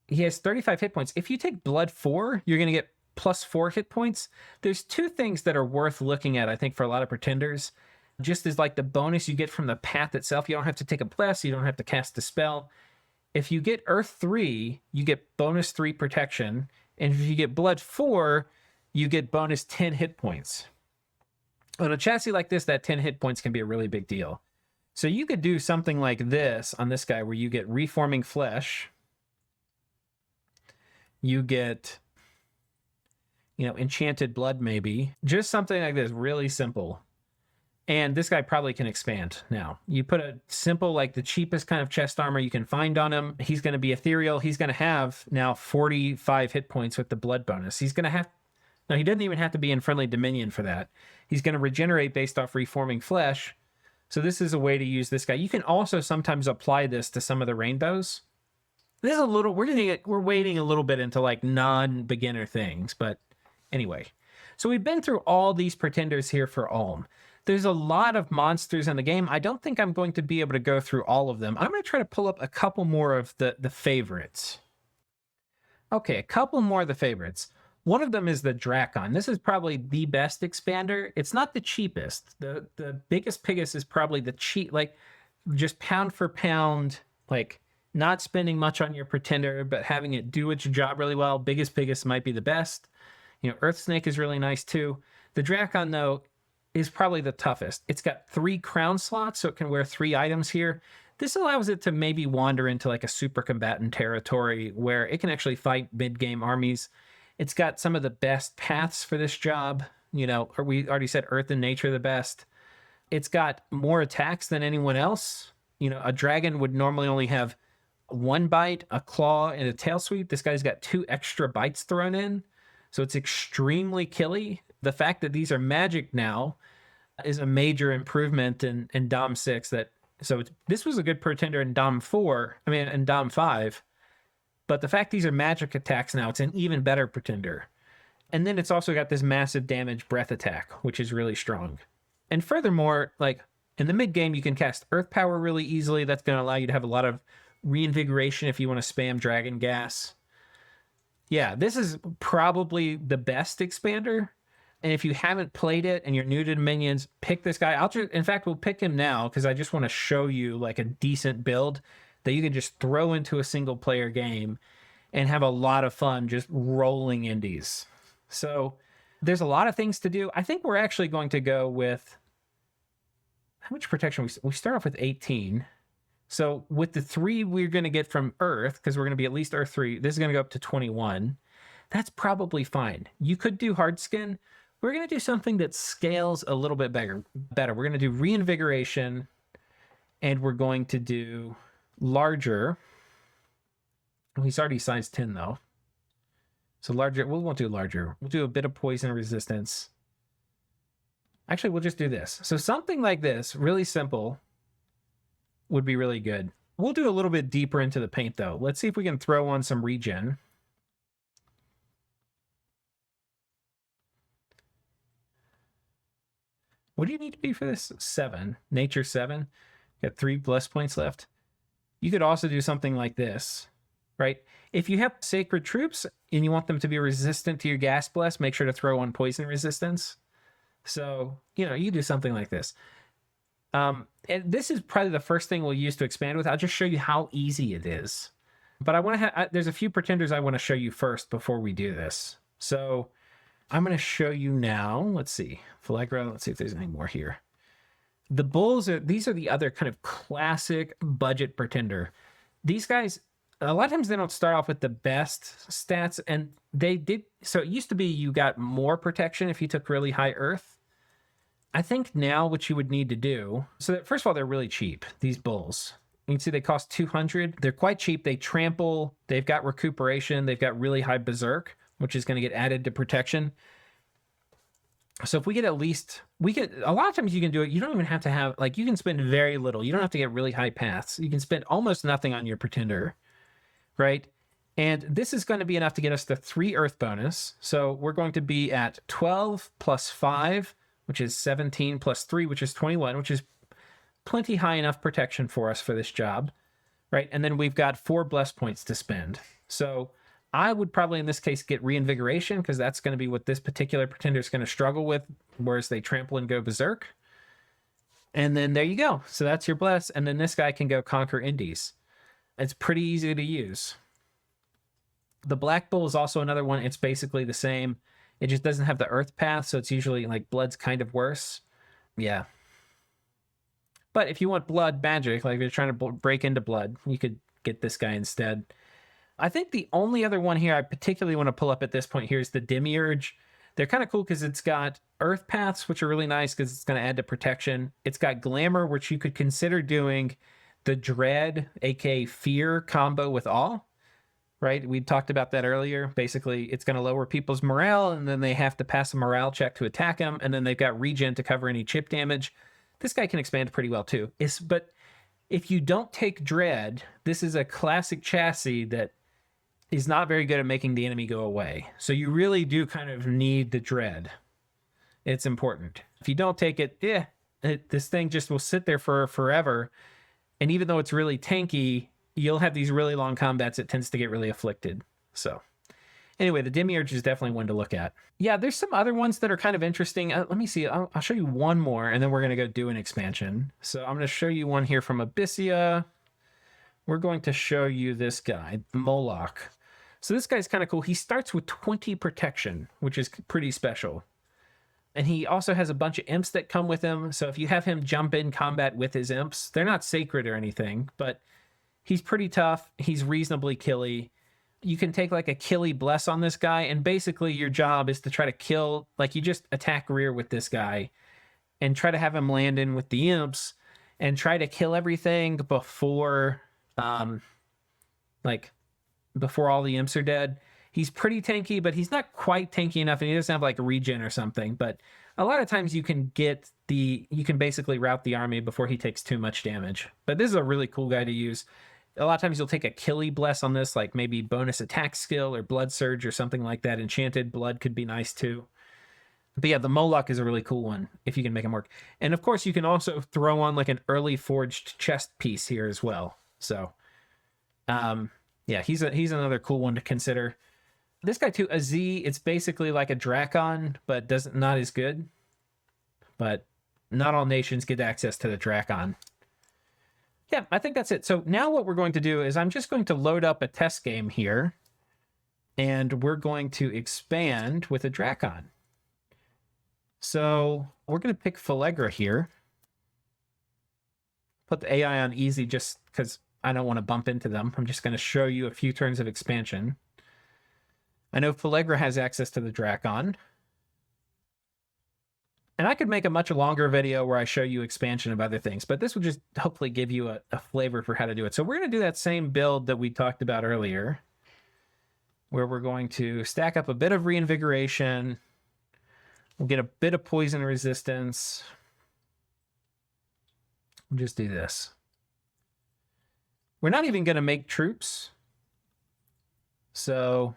he has 35 hit points. If you take Blood 4, you're going to get plus 4 hit points. There's 2 things that are worth looking at, I think, for a lot of pretenders. Just as like the bonus you get from the path itself. You don't have to take a bless. You don't have to cast a spell. If you get Earth 3, you get bonus 3 protection. And if you get Blood 4, you get bonus 10 hit points. On a chassis like this, that 10 hit points can be a really big deal. So you could do something like this on this guy, where you get Reforming Flesh. You get, Enchanted Blood maybe. Just something like this, really simple. And this guy probably can expand now. You put a simple, like the cheapest kind of chest armor you can find on him. He's going to be ethereal. He's going to have now 45 hit points with the blood bonus. He's going to have... Now, he doesn't even have to be in Friendly Dominion for that. He's going to regenerate based off Reforming Flesh. So this is a way to use this guy. You can also sometimes apply this to some of the rainbows. This is a little... We're wading a little bit into like non-beginner things. But anyway. So we've been through all these pretenders here for Ulm. There's a lot of monsters in the game. I don't think I'm going to be able to go through all of them. I'm going to try to pull up a couple more of the favorites. Okay, a couple more of the favorites. One of them is the Drakon. This is probably the best expander. It's not the cheapest. The biggest piggest is probably the cheap, like just pound for pound, like not spending much on your pretender, but having it do its job really well. Biggest piggest might be the best. Earth Snake is really nice too. The Drakon, though, is probably the toughest. It's got 3 crown slots, so it can wear 3 items here. This allows it to maybe wander into like a super combatant territory where it can actually fight mid-game armies. It's got some of the best paths for this job. You know, we already said Earth and Nature the best. It's got more attacks than anyone else. You know, a dragon would normally only have 1 bite, a claw, and a tail sweep. This guy's got 2 extra bites thrown in. So it's extremely killy. The fact that these are magic now is a major improvement in Dom 6. This was a good pretender in Dom 4, in Dom 5. But the fact these are magic attacks now, it's an even better pretender. And then it's also got this massive damage breath attack, which is really strong. And furthermore, like in the mid game, you can cast Earth Power really easily. That's going to allow you to have a lot of reinvigoration if you want to spam Dragon Gas. Yeah, this is probably the best expander. And if you haven't played it and you're new to Dominions, pick this guy. In fact, we'll pick him now because I just want to show you like a decent build that you can just throw into a single player game and have a lot of fun just rolling indies. So there's a lot of things to do. I think we're actually going to go with, how much protection? We start off with 18. So with the 3 we're going to get from Earth, because we're going to be at least Earth 3, this is going to go up to 21. That's probably fine. You could do hard skin. We're going to do something that scales a little bit better. We're going to do reinvigoration, and we're going to do larger. He's already size 10 though. So larger, we won't do larger. We'll do a bit of poison resistance. Actually, we'll just do this. So something like this, really simple, would be really good. We'll do a little bit deeper into the paint though. Let's see if we can throw on some regen. What do you need to be for this? 7. Nature 7. Got 3 bless points left. You could also do something like this, right? If you have sacred troops and you want them to be resistant to your gas bless, make sure to throw on poison resistance. So, you know, you do something like this. And this is probably the first thing we'll use to expand with. I'll just show you how easy it is. But I want to there's a few pretenders I want to show you first before we do this. So I'm going to show you now. Let's see. Phlegra, let's see if there's any more here. The bulls these are the other kind of classic budget pretender. These guys, a lot of times they don't start off with the best stats, and they did. So it used to be you got more protection if you took really high Earth. I think now what you would need to do, so that, first of all, they're really cheap, these bulls. You can see they cost 200. They're quite cheap. They trample. They've got recuperation. They've got really high berserk, which is going to get added to protection. So if we get at least, a lot of times you can do it. You don't even have to have, like, you can spend very little. You don't have to get really high paths. You can spend almost nothing on your pretender, right? And this is going to be enough to get us the 3 Earth bonus. So we're going to be at 12 plus 5, which is 17 plus 3, which is 21, which is plenty high enough protection for us for this job, right? And then we've got 4 bless points to spend. So I would probably in this case get reinvigoration, because that's going to be what this particular pretender is going to struggle with, whereas they trample and go berserk. And then there you go. So that's your bless. And then this guy can go conquer indies. It's pretty easy to use. The Black Bull is also another one. It's basically the same. It just doesn't have the Earth path, so it's usually like blood's kind of worse. Yeah. But if you want blood magic, like if you're trying to break into blood, you could get this guy instead. I think the only other one here I particularly want to pull up at this point here is the Demiurge. They're kind of cool because it's got Earth paths, which are really nice because it's going to add to protection. It's got Glamour, which you could consider doing the Dread, aka Fear combo with Awe, right? We talked about that earlier. Basically, it's going to lower people's morale, and then they have to pass a morale check to attack them, and then they've got regen to cover any chip damage. This guy can expand pretty well too. But if you don't take Dread, this is a classic chassis that is not very good at making the enemy go away. So you really do kind of need the Dread. It's important. If you don't take it, this thing just will sit there for forever. And even though it's really tanky, you'll have these really long combats. It tends to get really afflicted. So anyway, the Demiurge is definitely one to look at. Yeah, there's some other ones that are kind of interesting. Let me see. I'll show you one more, and then we're going to go do an expansion. So I'm going to show you one here from Abyssia. We're going to show you this guy, Moloch. So this guy's kind of cool. He starts with 20 protection, which is pretty special. And he also has a bunch of imps that come with him. So if you have him jump in combat with his imps, they're not sacred or anything, but he's pretty tough. He's reasonably killy. You can take like a killy bless on this guy, and basically your job is to try to kill, like you just attack rear with this guy and try to have him land in with the imps and try to kill everything before before all the imps are dead. He's pretty tanky, but he's not quite tanky enough, and he doesn't have like regen or something. But a lot of times you can basically rout the army before he takes too much damage. But this is a really cool guy to use. A lot of times you'll take a killy bless on this, like maybe bonus attack skill or blood surge or something like that. Enchanted blood could be nice too. But yeah, the Moloch is a really cool one if you can make him work. And of course you can also throw on like an early forged chest piece here as well. So yeah, he's another cool one to consider. This guy too, a Z, it's basically like a Drakon, but not as good. But not all nations get access to the Drakon. Yeah, I think that's it. So now what we're going to do is I'm just going to load up a test game here, and we're going to expand with a Drakon. So we're going to pick Phalegra here. Put the AI on easy just because I don't want to bump into them. I'm just going to show you a few turns of expansion. I know Phalegra has access to the Drakon. And I could make a much longer video where I show you expansion of other things, but this will just hopefully give you a flavor for how to do it. So we're going to do that same build that we talked about earlier, where we're going to stack up a bit of reinvigoration. We'll get a bit of poison resistance. We'll just do this. We're not even going to make troops. So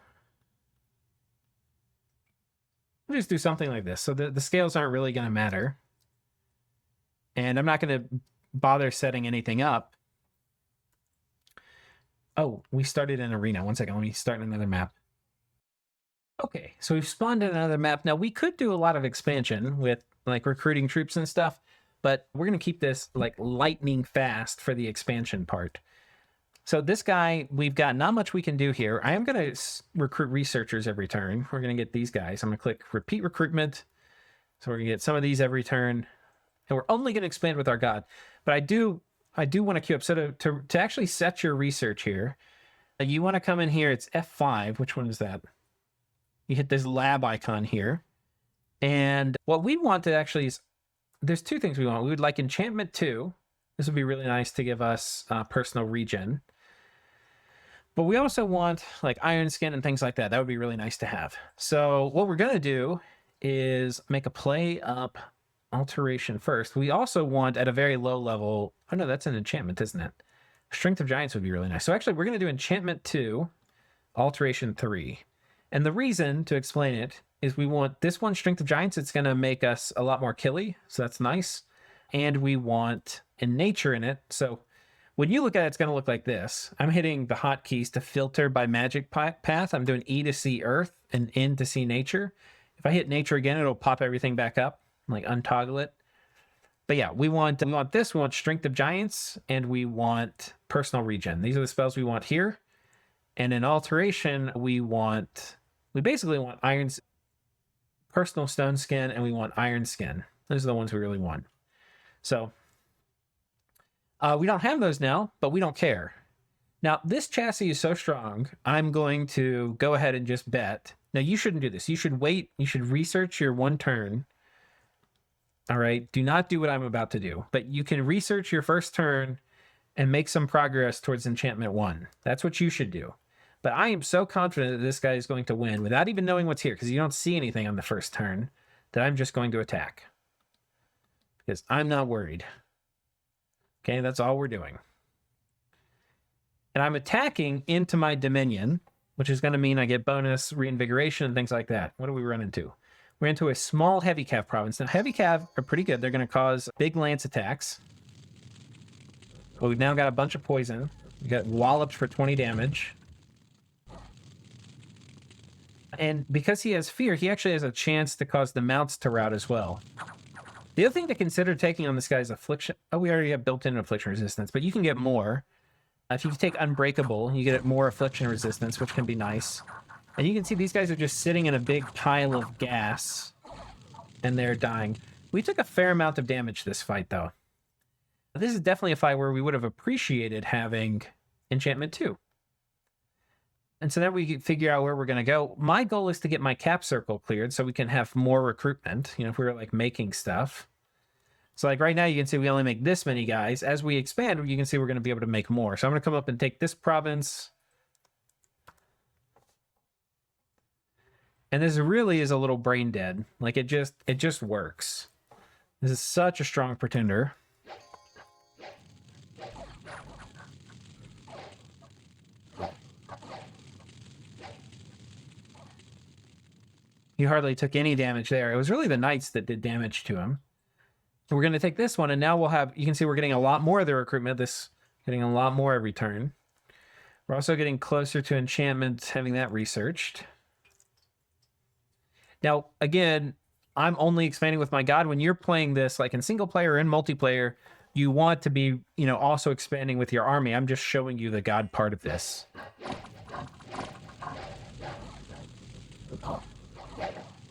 we'll just do something like this. So the scales aren't really going to matter. And I'm not going to bother setting anything up. Oh, we started an arena. One second, let me start another map. Okay, so we've spawned in another map. Now, we could do a lot of expansion with like recruiting troops and stuff, but we're going to keep this like lightning fast for the expansion part. So this guy, we've got not much we can do here. I am going to recruit researchers every turn. We're going to get these guys. I'm going to click repeat recruitment. So we're going to get some of these every turn. And we're only going to expand with our god. But I do want to queue up. So to actually set your research here, you want to come in here. It's F5. Which one is that? You hit this lab icon here. And what we want to actually is, there's two things we want. We would like enchantment 2. This would be really nice to give us personal regen. But we also want like iron skin and things like that. That would be really nice to have. So what we're going to do is make a play up alteration first. We also want at a very low level. Oh no, that's an enchantment, isn't it? Strength of Giants would be really nice. So actually we're going to do enchantment 2, alteration 3. And the reason to explain it is we want this one, Strength of Giants. It's going to make us a lot more killy. So that's nice. And we want in nature in it. So when you look at it, it's going to look like this. I'm hitting the hotkeys to filter by magic path. I'm doing E to see earth and N to see nature. If I hit nature again, it'll pop everything back up, like untoggle it. But yeah, we want this. We want Strength of Giants, and we want personal regen. These are the spells we want here. And in alteration, we basically want personal stone skin, and we want iron skin. Those are the ones we really want. So we don't have those now, but we don't care. Now, this chassis is so strong, I'm going to go ahead and just bet. Now, you shouldn't do this. You should wait. You should research your one turn. All right? Do not do what I'm about to do. But you can research your first turn and make some progress towards enchantment 1. That's what you should do. But I am so confident that this guy is going to win without even knowing what's here, because you don't see anything on the first turn, that I'm just going to attack. Because I'm not worried. Okay, that's all we're doing. And I'm attacking into my Dominion, which is going to mean I get bonus reinvigoration and things like that. What do we run into? We're into a small heavy cav province. Now, heavy cav are pretty good. They're going to cause big lance attacks. But we've now got a bunch of poison. We got wallops for 20 damage. And because he has fear, he actually has a chance to cause the mounts to rout as well. The other thing to consider taking on this guy is affliction. Oh, we already have built-in affliction resistance, but you can get more. If you take unbreakable, you get more affliction resistance, which can be nice. And you can see these guys are just sitting in a big pile of gas. and they're dying. We took a fair amount of damage this fight, though. This is definitely a fight where we would have appreciated having Enchantment 2. And so now we can figure out where we're going to go. My goal is to get my cap circle cleared so we can have more recruitment, you know, if we were like making stuff. So like right now you can see we only make this many guys. As we expand, you can see we're going to be able to make more. So I'm going to come up and take this province. And this really is a little brain dead. Like it just works. This is such a strong pretender. He hardly took any damage there. It was really the knights that did damage to him. We're going to take this one, and now we'll have, you can see we're getting a lot more of the recruitment. This getting a lot more every turn. We're also getting closer to enchantment, having that researched. Now, again, I'm only expanding with my god. When you're playing this, like in single player or in multiplayer, you want to be, you know, also expanding with your army. I'm just showing you the god part of this.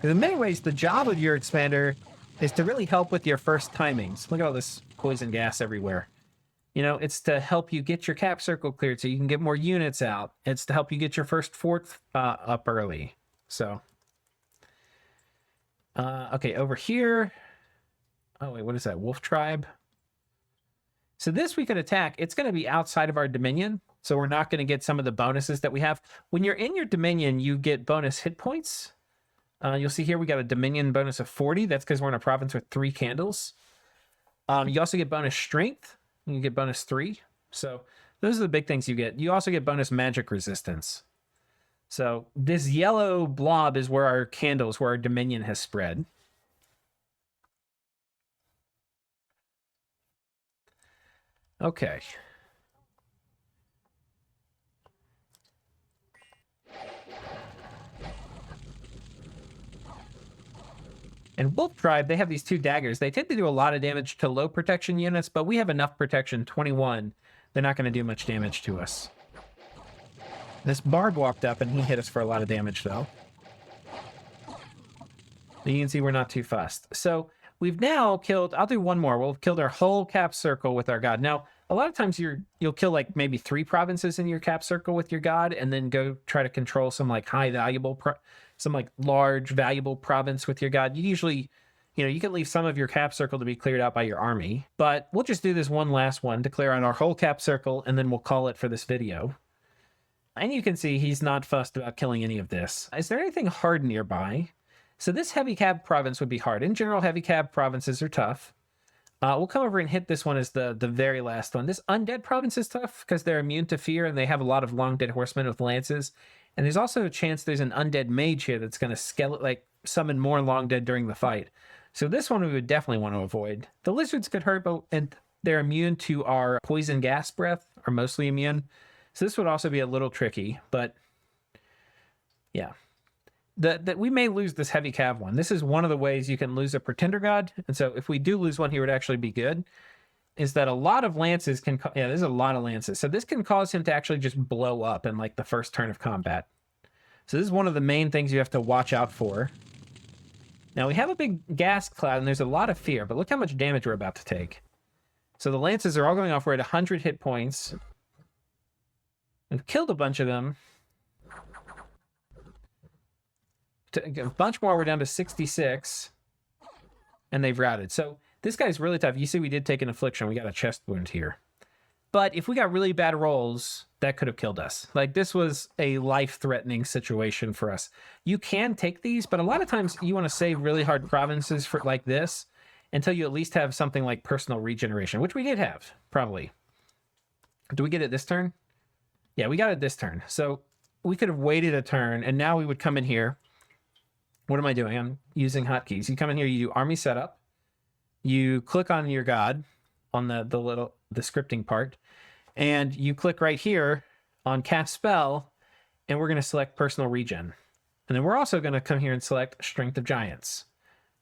In many ways, the job of your expander is to really help with your first timings. Look at all this poison gas everywhere. You know, it's to help you get your cap circle cleared so you can get more units out. It's to help you get your first fort up early. So, okay, over here. Oh, wait, what is that? Wolf Tribe. So this we could attack. It's going to be outside of our dominion. So we're not going to get some of the bonuses that we have. When you're in your dominion, you get bonus hit points. You'll see here we got a Dominion bonus of 40. That's because we're in a province with 3 candles. You also get bonus strength. You get bonus 3. So those are the big things you get. You also get bonus magic resistance. So this yellow blob is where our candles, where our Dominion has spread. Okay. And Wolf Tribe, they have these 2 daggers. They tend to do a lot of damage to low protection units, but we have enough protection, 21. They're not going to do much damage to us. This Bard walked up and he hit us for a lot of damage, though. You can see we're not too fussed. So we've now killed, I'll do one more. We'll have killed our whole cap circle with our god. Now, a lot of times you'll kill like maybe 3 provinces in your cap circle with your god and then go try to control some like high valuable some like large valuable province with your god. You usually, you know, you can leave some of your cap circle to be cleared out by your army, but we'll just do this one last one to clear out our whole cap circle, and then we'll call it for this video. And you can see he's not fussed about killing any of this. Is there anything hard nearby? So this heavy cab province would be hard. In general, heavy cab provinces are tough. We'll come over and hit this one as the very last one. This undead province is tough because they're immune to fear and they have a lot of long dead horsemen with lances. And there's also a chance there's an undead mage here that's going to summon more long dead during the fight. So this one we would definitely want to avoid. The lizards could hurt, and they're immune to our poison gas breath, are mostly immune. So this would also be a little tricky, but yeah. That we may lose this heavy cav one. This is one of the ways you can lose a pretender god. And so if we do lose one, he would actually be good. Is that a lot of lances can... Yeah, there's a lot of lances. So this can cause him to actually just blow up in like the first turn of combat. So this is one of the main things you have to watch out for. Now we have a big gas cloud and there's a lot of fear, but look how much damage we're about to take. So the lances are all going off. We're at 100 hit points. We've killed a bunch of them. A bunch more, we're down to 66. And they've routed. So this guy's really tough. You see we did take an affliction. We got a chest wound here. But if we got really bad rolls, that could have killed us. Like, this was a life-threatening situation for us. You can take these, but a lot of times you want to save really hard provinces for like this until you at least have something like personal regeneration, which we did have, probably. Do we get it this turn? Yeah, we got it this turn. So we could have waited a turn, and now we would come in here. What am I doing? I'm using hotkeys. You come in here, you do army setup. You click on your god on the scripting part, and you click right here on cast spell, and we're going to select personal regen. And then we're also going to come here and select Strength of Giants.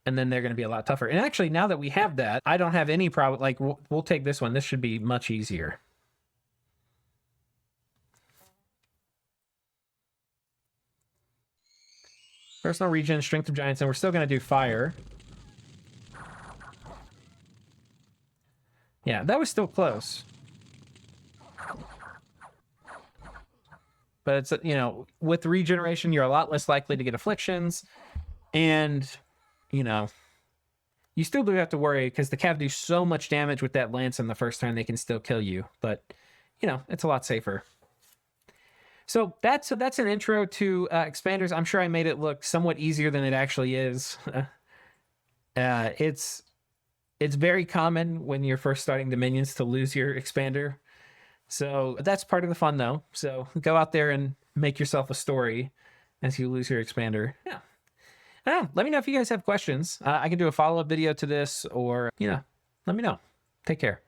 And then they're going to be a lot tougher. And actually, now that we have that, I don't have any problem. Like, we'll take this one. This should be much easier. Personal regen, Strength of Giants, and we're still going to do fire. Yeah, that was still close. But it's, with regeneration, you're a lot less likely to get afflictions. And, you know, you still do have to worry because the cav do so much damage with that lance in the first turn, they can still kill you. But, it's a lot safer. So that's an intro to expanders. I'm sure I made it look somewhat easier than it actually is. It's very common when you're first starting Dominions to lose your expander. So that's part of the fun, though. So go out there and make yourself a story as you lose your expander. Yeah. Let me know if you guys have questions. I can do a follow-up video to this, or, let me know. Take care.